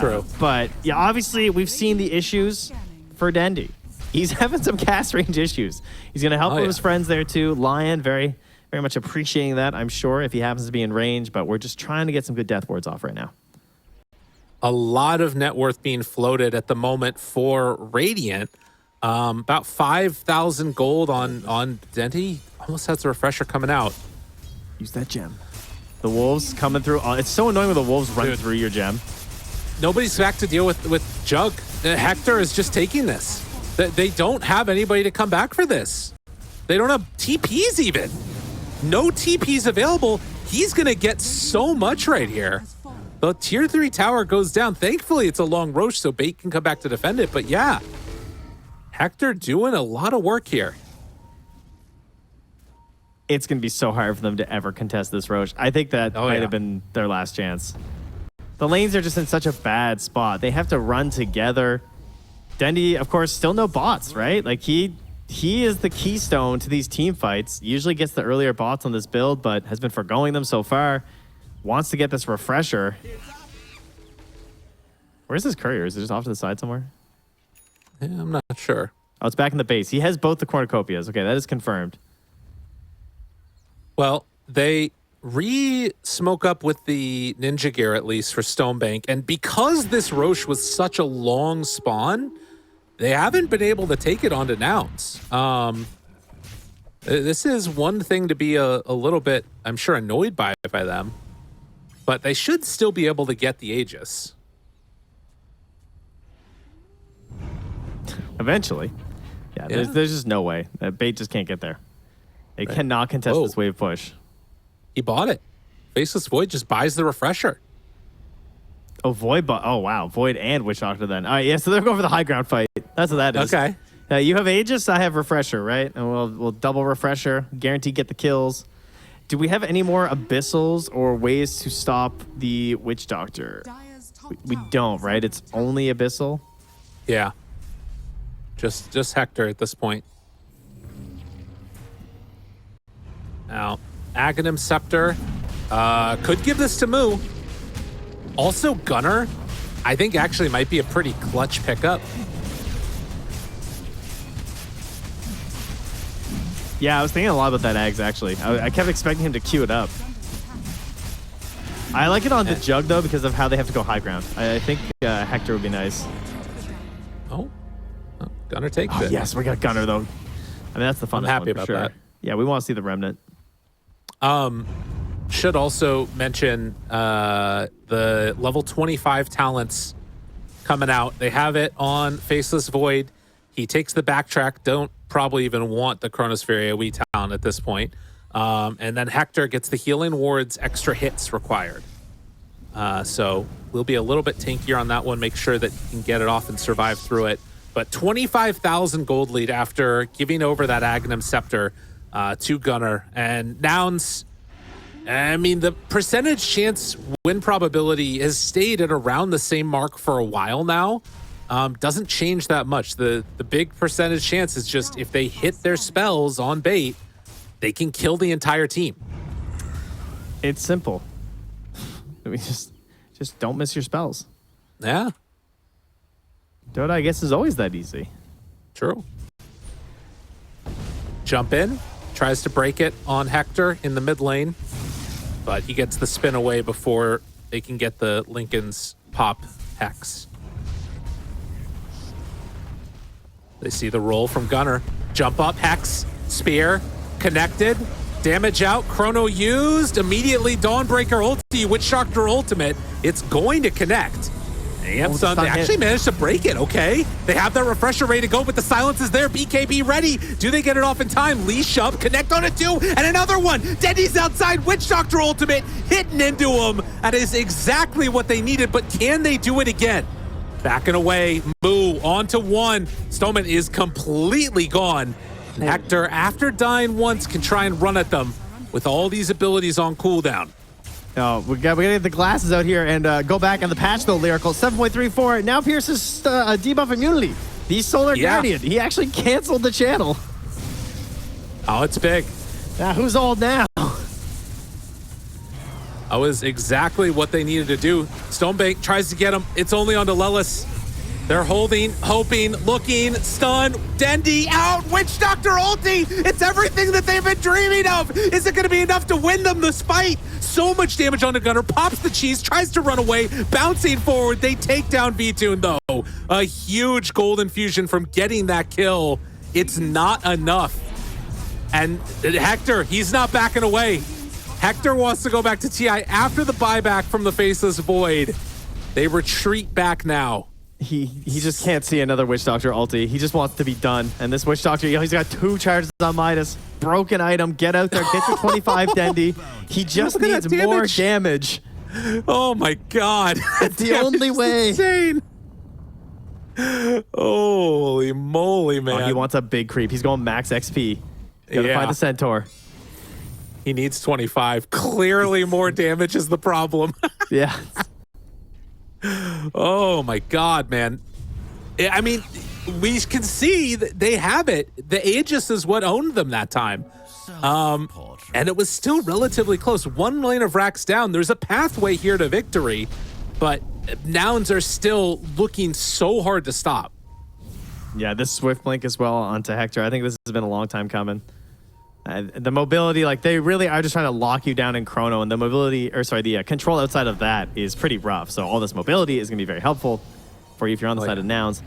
True. But, yeah, obviously, we've seen the issues for Dendi. He's having some cast range issues. He's going to help his friends there, too. Lion, very, very much appreciating that, I'm sure, if he happens to be in range. But we're just trying to get some good death wards off right now. A lot of net worth being floated at the moment for Radiant. About 5,000 gold on Dendi. Almost has a refresher coming out. Use that gem. The Wolves coming through. It's so annoying when the Wolves run through your gem. Nobody's back to deal with Jug. Hector is just taking this. They don't have anybody to come back for this. They don't have TPs even. No TPs available. He's going to get so much right here. The tier 3 tower goes down. Thankfully, it's a long Roche, so Bait can come back to defend it. But yeah, Hector doing a lot of work here. It's going to be so hard for them to ever contest this Roche. I think that might have been their last chance. The lanes are just in such a bad spot. They have to run together. Dendi, of course, still no bots, right? Like he is the keystone to these team fights. Usually gets the earlier bots on this build, but has been forgoing them so far. Wants to get this refresher. Where's his courier? Is it just off to the side somewhere? Yeah, I'm not sure. Oh, it's back in the base. He has both the cornucopias. Okay, that is confirmed. Well, they re-smoke up with the ninja gear, at least for Stonebank. And because this Roche was such a long spawn, they haven't been able to take it onto Nouns. This is one thing to be a little bit, I'm sure, annoyed by them. But they should still be able to get the Aegis. Eventually. Yeah, there's just no way. Bait just can't get there. They cannot contest this wave push. He bought it. Faceless Void just buys the refresher. Oh, Void. Oh, wow. Void and Witch Doctor then. All right, yeah, so they're going for the high ground fight. That's what that is. Okay. You have Aegis, I have Refresher, right? And we'll double Refresher, guarantee get the kills. Do we have any more Abyssals or ways to stop the Witch Doctor? Dire's top We tower don't, is right? under It's only Abyssal. Yeah. Just Hector at this point. Now, Aghanim Scepter could give this to Moo. Also, Gunner, I think actually might be a pretty clutch pickup. Yeah, I was thinking a lot about that Ags, actually. I kept expecting him to queue it up. I like it on the Jug, though, because of how they have to go high ground. I think Hector would be nice. Oh, Gunner takes it. Yes, we got Gunner, though. I mean, that's the funnest I'm happy one, for about sure. that. Yeah, we want to see the Remnant. Should also mention the level 25 talents coming out. They have it on Faceless Void. He takes the backtrack. Don't probably even want the Chronosphere AoE talent at this point. And then Hector gets the Healing Ward's extra hits required. So we'll be a little bit tankier on that one. Make sure that he can get it off and survive through it. But 25,000 gold lead after giving over that Aghanim Scepter to Gunner. And Nouns, I mean, the percentage chance win probability has stayed at around the same mark for a while now. Doesn't change that much. The big percentage chance is just if they hit their spells on bait, they can kill the entire team. It's simple. I mean, just don't miss your spells. Yeah, Dota, I guess, is always that easy. true. Jump in, tries to break it on Hector in the mid lane, but he gets the spin away before they can get the Lincoln's pop Hex. They see the roll from Gunner. Jump up, Hex, Spear, connected, damage out, Chrono used, immediately Dawnbreaker ulti, Witch Doctor ultimate. It's going to connect. Yep, so they actually managed to break it, okay? They have their refresher ready to go, but the silence is there. BKB ready. Do they get it off in time? Leash up, connect on it too, and another one. Dendi's outside, Witch Doctor ultimate, hitting into him. That is exactly what they needed, but can they do it again? Backing away, Moo onto one. Stoneman is completely gone. And Hector, after dying once, can try and run at them with all these abilities on cooldown. Oh, we gotta get the glasses out here and go back on the patch, though, Lyrical. 7.34 now pierces debuff immunity. The Solar Guardian, he actually canceled the channel. Oh, it's big. Now, who's old now? That was exactly what they needed to do. Stonebank tries to get him. It's only on to Lelis. They're holding, hoping, looking, stun. Dendi out. Witch Doctor ulti. It's everything that they've been dreaming of. Is it going to be enough to win them the spite? So much damage on the Gunner. Pops the cheese, tries to run away, bouncing forward. They take down V-Tune, though. A huge gold infusion from getting that kill. It's not enough. And Hector, he's not backing away. Hector wants to go back to TI after the buyback from the Faceless Void. They retreat back now. He just can't see another Witch Doctor ulti. He just wants to be done. And this Witch Doctor, he's got 2 charges on Midas. Broken item. Get out there. Get your 25, Dendi. He just needs more damage. Oh my God. It's the only way. Insane. Holy moly, man. Oh, he wants a big creep. He's going max XP. Gotta find the Centaur. He needs 25. Clearly more damage is the problem. Yeah. Oh my God, man. I mean, we can see that they have it. The Aegis is what owned them that time. And it was still relatively close. 1 lane of racks down. There's a pathway here to victory, but Nouns are still looking so hard to stop. Yeah, this Swift Blink as well onto Hector. I think this has been a long time coming. The mobility, like, they really are just trying to lock you down in Chrono, and the mobility, or sorry, the control outside of that is pretty rough. So all this mobility is going to be very helpful for you if you're on the side of Nouns.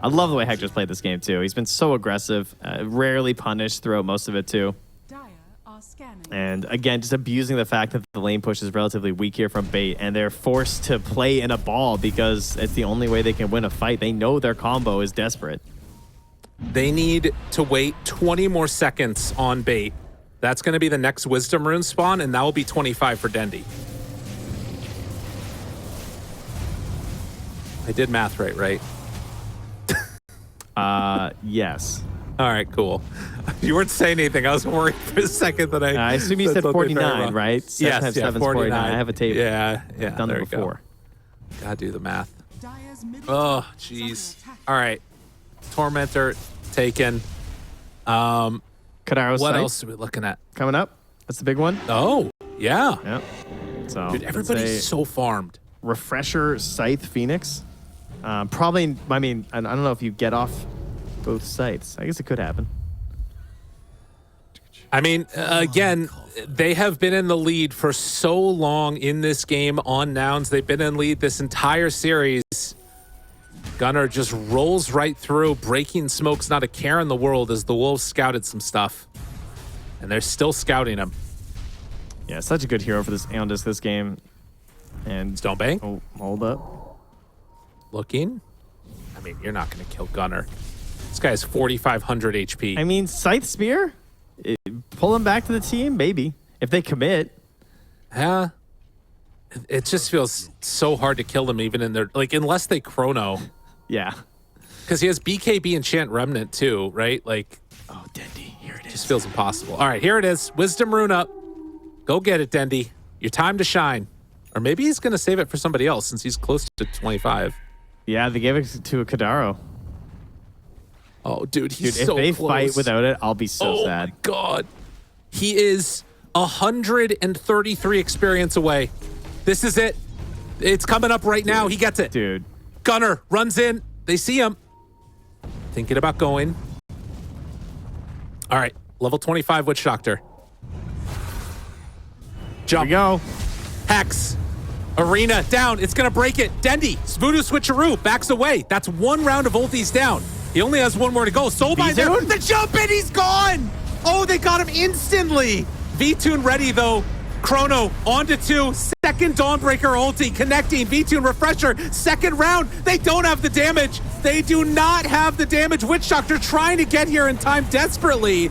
I love the way Hector's played this game, too. He's been so aggressive, rarely punished throughout most of it, too. Dire are scanning. And again, just abusing the fact that the lane push is relatively weak here from bait, and they're forced to play in a ball because it's the only way they can win a fight. They know their combo is desperate. They need to wait 20 more seconds on bait. That's going to be the next Wisdom Rune spawn, and that will be 25 for Dendi. I did math right? Yes. All right, cool. You weren't saying anything. I was worried for a second that I assume you said something 49, wrong. right? Yes, 7 times 49. I have a table. Yeah, Done there it you go. before. Gotta do the math. Dire's middle Oh, tower is jeez. under attack. All right. Tormentor taken. Kadaro's What Scythe else are we looking at? coming up. That's the big one. Oh, yeah. Yep. So Dude, let's everybody's say so farmed. Refresher, Scythe, Phoenix. Probably, I mean, I don't know if you get off both sites. I guess it could happen. I mean, again, they have been in the lead for so long in this game on Nouns. They've been in lead this entire series. Gunnar just rolls right through, breaking smokes, not a care in the world as the Wolves scouted some stuff. And they're still scouting him. Yeah, such a good hero for this Aeondis this game. And Stone Bank, oh, hold up. looking. I mean, you're not going to kill Gunnar. This guy has 4,500 HP. I mean, Scythe Spear, pull him back to the team, maybe if they commit. Yeah. It just feels so hard to kill them even in their, like, unless they chrono. Yeah. Because he has BKB Enchant Remnant too, right? Like, Oh, Dendi, here it just feels impossible. All right, here it is. Wisdom Rune up. Go get it, Dendi. Your time to shine. Or maybe he's going to save it for somebody else since he's close to 25. Yeah, they gave it to a Kadaro. Oh, dude, he's Dude, so if they close. fight without it, I'll be so Oh, sad. my God. He is 133 experience away. This is it. It's coming up right now. He gets it. Dude. Gunnar runs in. They see him. Thinking about going. All right. Level 25 Witch Doctor. Here Jump. we go. Hex. Arena down. It's going to break it. Dendi. Voodoo Switcheroo. Backs away. That's one round of ultis down. He only has one more to go. Soulbind there. V-Tune? The jump in. He's gone. Oh, they got him instantly. V-Tune ready, though. Chrono onto 2. Second Dawnbreaker ulti connecting. V-Tune refresher. Second round. They don't have the damage. They do not have the damage. Witch Doctor trying to get here in time desperately.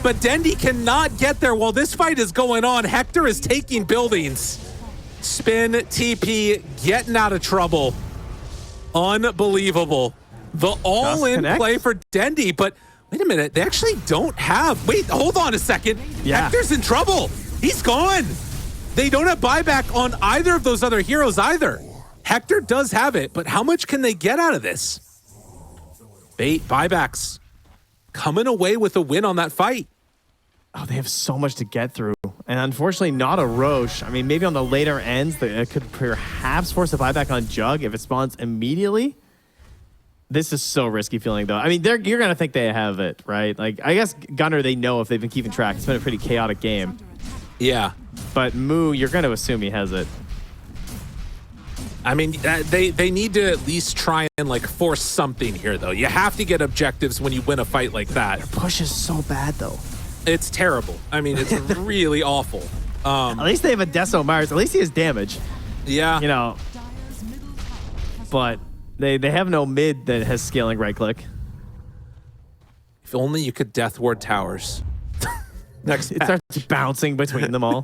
But Dendi cannot get there while this fight is going on. Hector is taking buildings. Spin, TP, getting out of trouble. Unbelievable. The all-in connect? play for Dendi, but wait a minute. They actually don't have... Wait, hold on a second. Yeah. Hector's in trouble. He's gone. They don't have buyback on either of those other heroes either. Hector does have it, but how much can they get out of this? Bait, buybacks. Coming away with a win on that fight. Oh, they have so much to get through. And unfortunately, not a Roche. I mean, maybe on the later ends, it could perhaps force a buyback on Jug if it spawns immediately. This is so risky feeling, though. I mean, you're going to think they have it, right? Like, I guess Gunnar, they know if they've been keeping track. It's been a pretty chaotic game. Yeah. But Moo, you're going to assume he has it. I mean, they need to at least try and, like, force something here, though. You have to get objectives when you win a fight like that. Push is so bad, though. It's terrible. I mean, it's really awful. At least they have a Deso Myers. At least he has damage. Yeah. You know, Dire's middle tower has but they have no mid that has scaling right click. If only you could Death Ward Towers. Next It pack. starts bouncing between them all.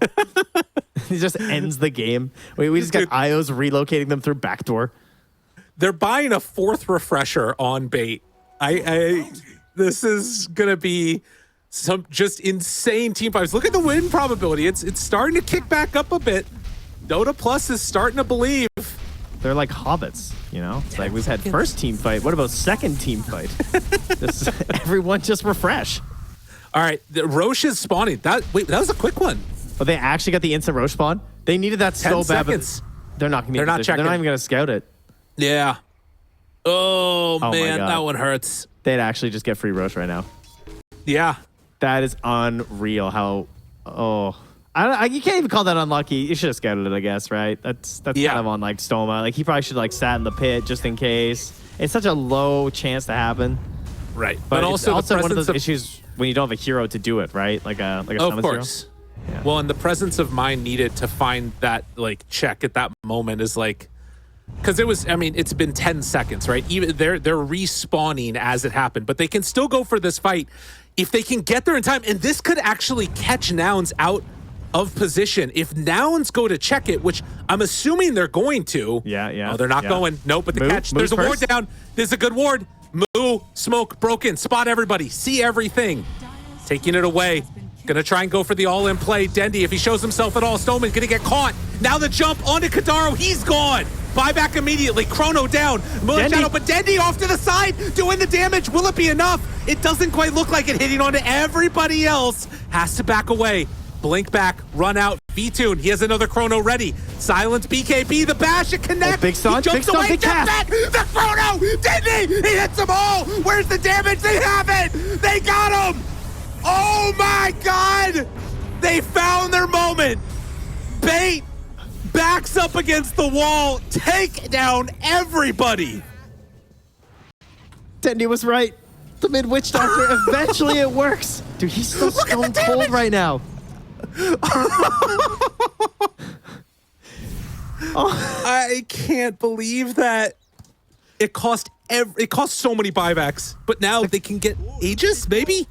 He just ends the game. We just got Dude. IOs relocating them through backdoor. They're buying a 4th refresher on bait. This is gonna be some just insane team fights. Look at the win probability. It's starting to kick back up a bit. Dota Plus is starting to believe. They're like hobbits, you know? It's like we've had first team fight. What about second team fight? Everyone just refresh. All right, the Roche is spawning. That was a quick one. But they actually got the instant Roche spawn. They needed that 10 so bad. seconds. But they're not going to be. They're not They're not checking. even going to scout it. Yeah. Oh, my man, God. that one hurts. They'd actually just get free Roche right now. Yeah. That is unreal. How? Oh, you can't even call that unlucky. You should have scouted it, I guess, right? That's Yeah. kind of on like Stoma. Like he probably should like sat in the pit just in case. It's such a low chance to happen. Right. But also, it's the also one of presence those issues when you don't have a hero to do it, right? Like a Of summons course. Yeah. Well, and the presence of mind needed to find that like check at that moment is like, because it was. I mean, it's been 10 seconds, right? Even they're respawning as it happened, but they can still go for this fight if they can get there in time. And this could actually catch Nouns out of position. If Nouns go to check it, which I'm assuming they're going to. Yeah. Oh, they're not going. Nope, but the catch. There's a ward down. There's a good ward. Moo, smoke, broken. Spot everybody. See everything. Taking it away. Gonna try and go for the all-in play. Dendi, if he shows himself at all, Stoneman gonna get caught. Now the jump onto Kadaro. He's gone. Buyback immediately. Chrono down. Shadow, but Dendi off to the side, doing the damage. Will it be enough? It doesn't quite look like it. Hitting onto everybody else. Has to back away. Blink back. Run out. V-Tune. He has another Chrono ready. Silence BKB. The bash. It connects. Big stun. He jumps away. Big cast. Back. The Chrono. Dendi. He hits them all. Where's the damage? They have it. They got him. Oh my God! They found their moment. Bait backs up against the wall, take down everybody. Dendi was right. The mid witch doctor, eventually it works. Dude, he's so stone cold right now. I can't believe that. It cost so many buybacks, but now they can get Aegis, maybe?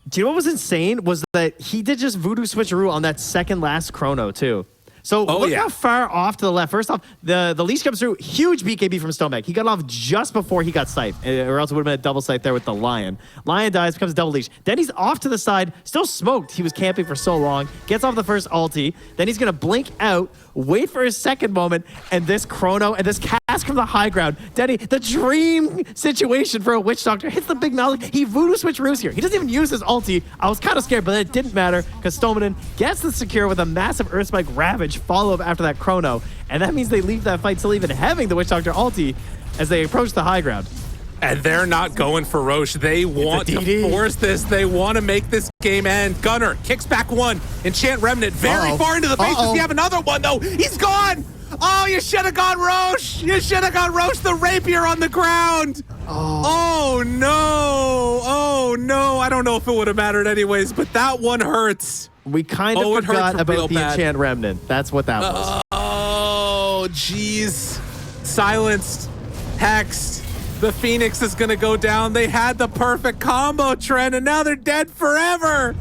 Do you know what was insane? Was that he did just voodoo switcheroo on that second last chrono, too. So look how far off to the left. First off, the leash comes through. Huge BKB from Stoneback. He got off just before he got sniped, or else it would have been a double snipe there with the Lion. Lion dies, becomes a double leash. Then he's off to the side, still smoked. He was camping for so long. Gets off the first ulti. Then he's going to blink out, wait for his second moment, and this chrono and this cast from the high ground. Dendi, the dream situation for a witch doctor, hits the big mouth. He voodoo switcheroos here. He doesn't even use his ulti. I was kind of scared, but then it didn't matter because Stoneman gets the secure with a massive Earth Spike Ravage follow-up after that chrono, and that means they leave that fight still even having the witch doctor ulti as they approach the high ground. And they're not going for Roche. They want to force this. They want to make this game end. Gunner kicks back one. Enchant Remnant very far into the base. Does he have another one, though? He's gone. Oh, you should have gone Roche. You should have gone Roche. The rapier on the ground. Oh, no. Oh, no. I don't know if it would have mattered anyways, but that one hurts. We kind of forgot about the Enchant Remnant. That's what that was. Oh, jeez. Silenced. Hexed. The Phoenix is going to go down. They had the perfect combo trend, and now they're dead forever.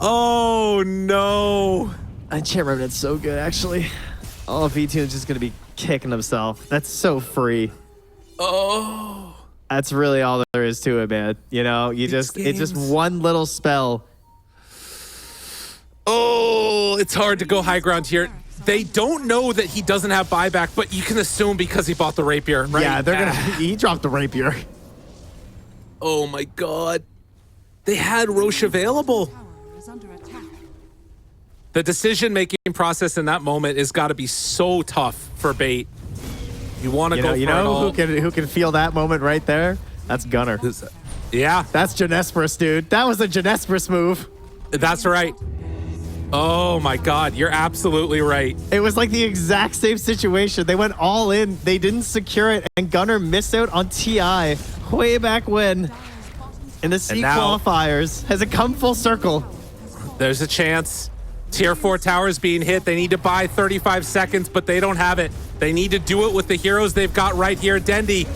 Oh, no. Enchant Remnant's so good, actually. Oh, V2 is just going to be kicking himself. That's so free. Oh. That's really all there is to it, man. You know, it's just one little spell. Oh, it's hard to go high ground here. They don't know that he doesn't have buyback, but you can assume because he bought the rapier, right? Yeah, they're gonna. He dropped the rapier. Oh my God, they had Roche available. The decision-making process in that moment has got to be so tough for Bait. You want to go for it all. Who can feel that moment right there? That's Gunner. Yeah, that's Genesperus, dude. That was a Genesperus move. That's right. Oh my God, you're absolutely right. It was like the exact same situation. They went all in, they didn't secure it, and Gunner missed out on TI way back when in the C qualifiers. Has it come full circle? There's a chance. Tier 4 towers being hit. They need to buy 35 seconds, but they don't have it. They need to do it with the heroes they've got right here. Dendi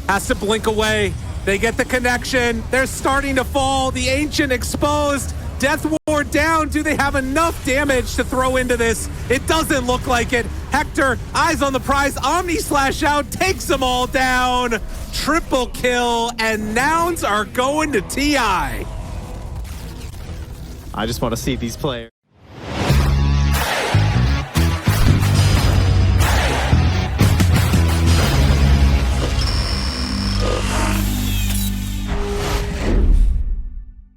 has to blink away. They get the connection. They're starting to fall. The Ancient exposed. Death Ward down. Do they have enough damage to throw into this? It doesn't look like it. Hector, eyes on the prize. Omni slash out, takes them all down. Triple kill, and Nouns are going to TI. I just want to see these players.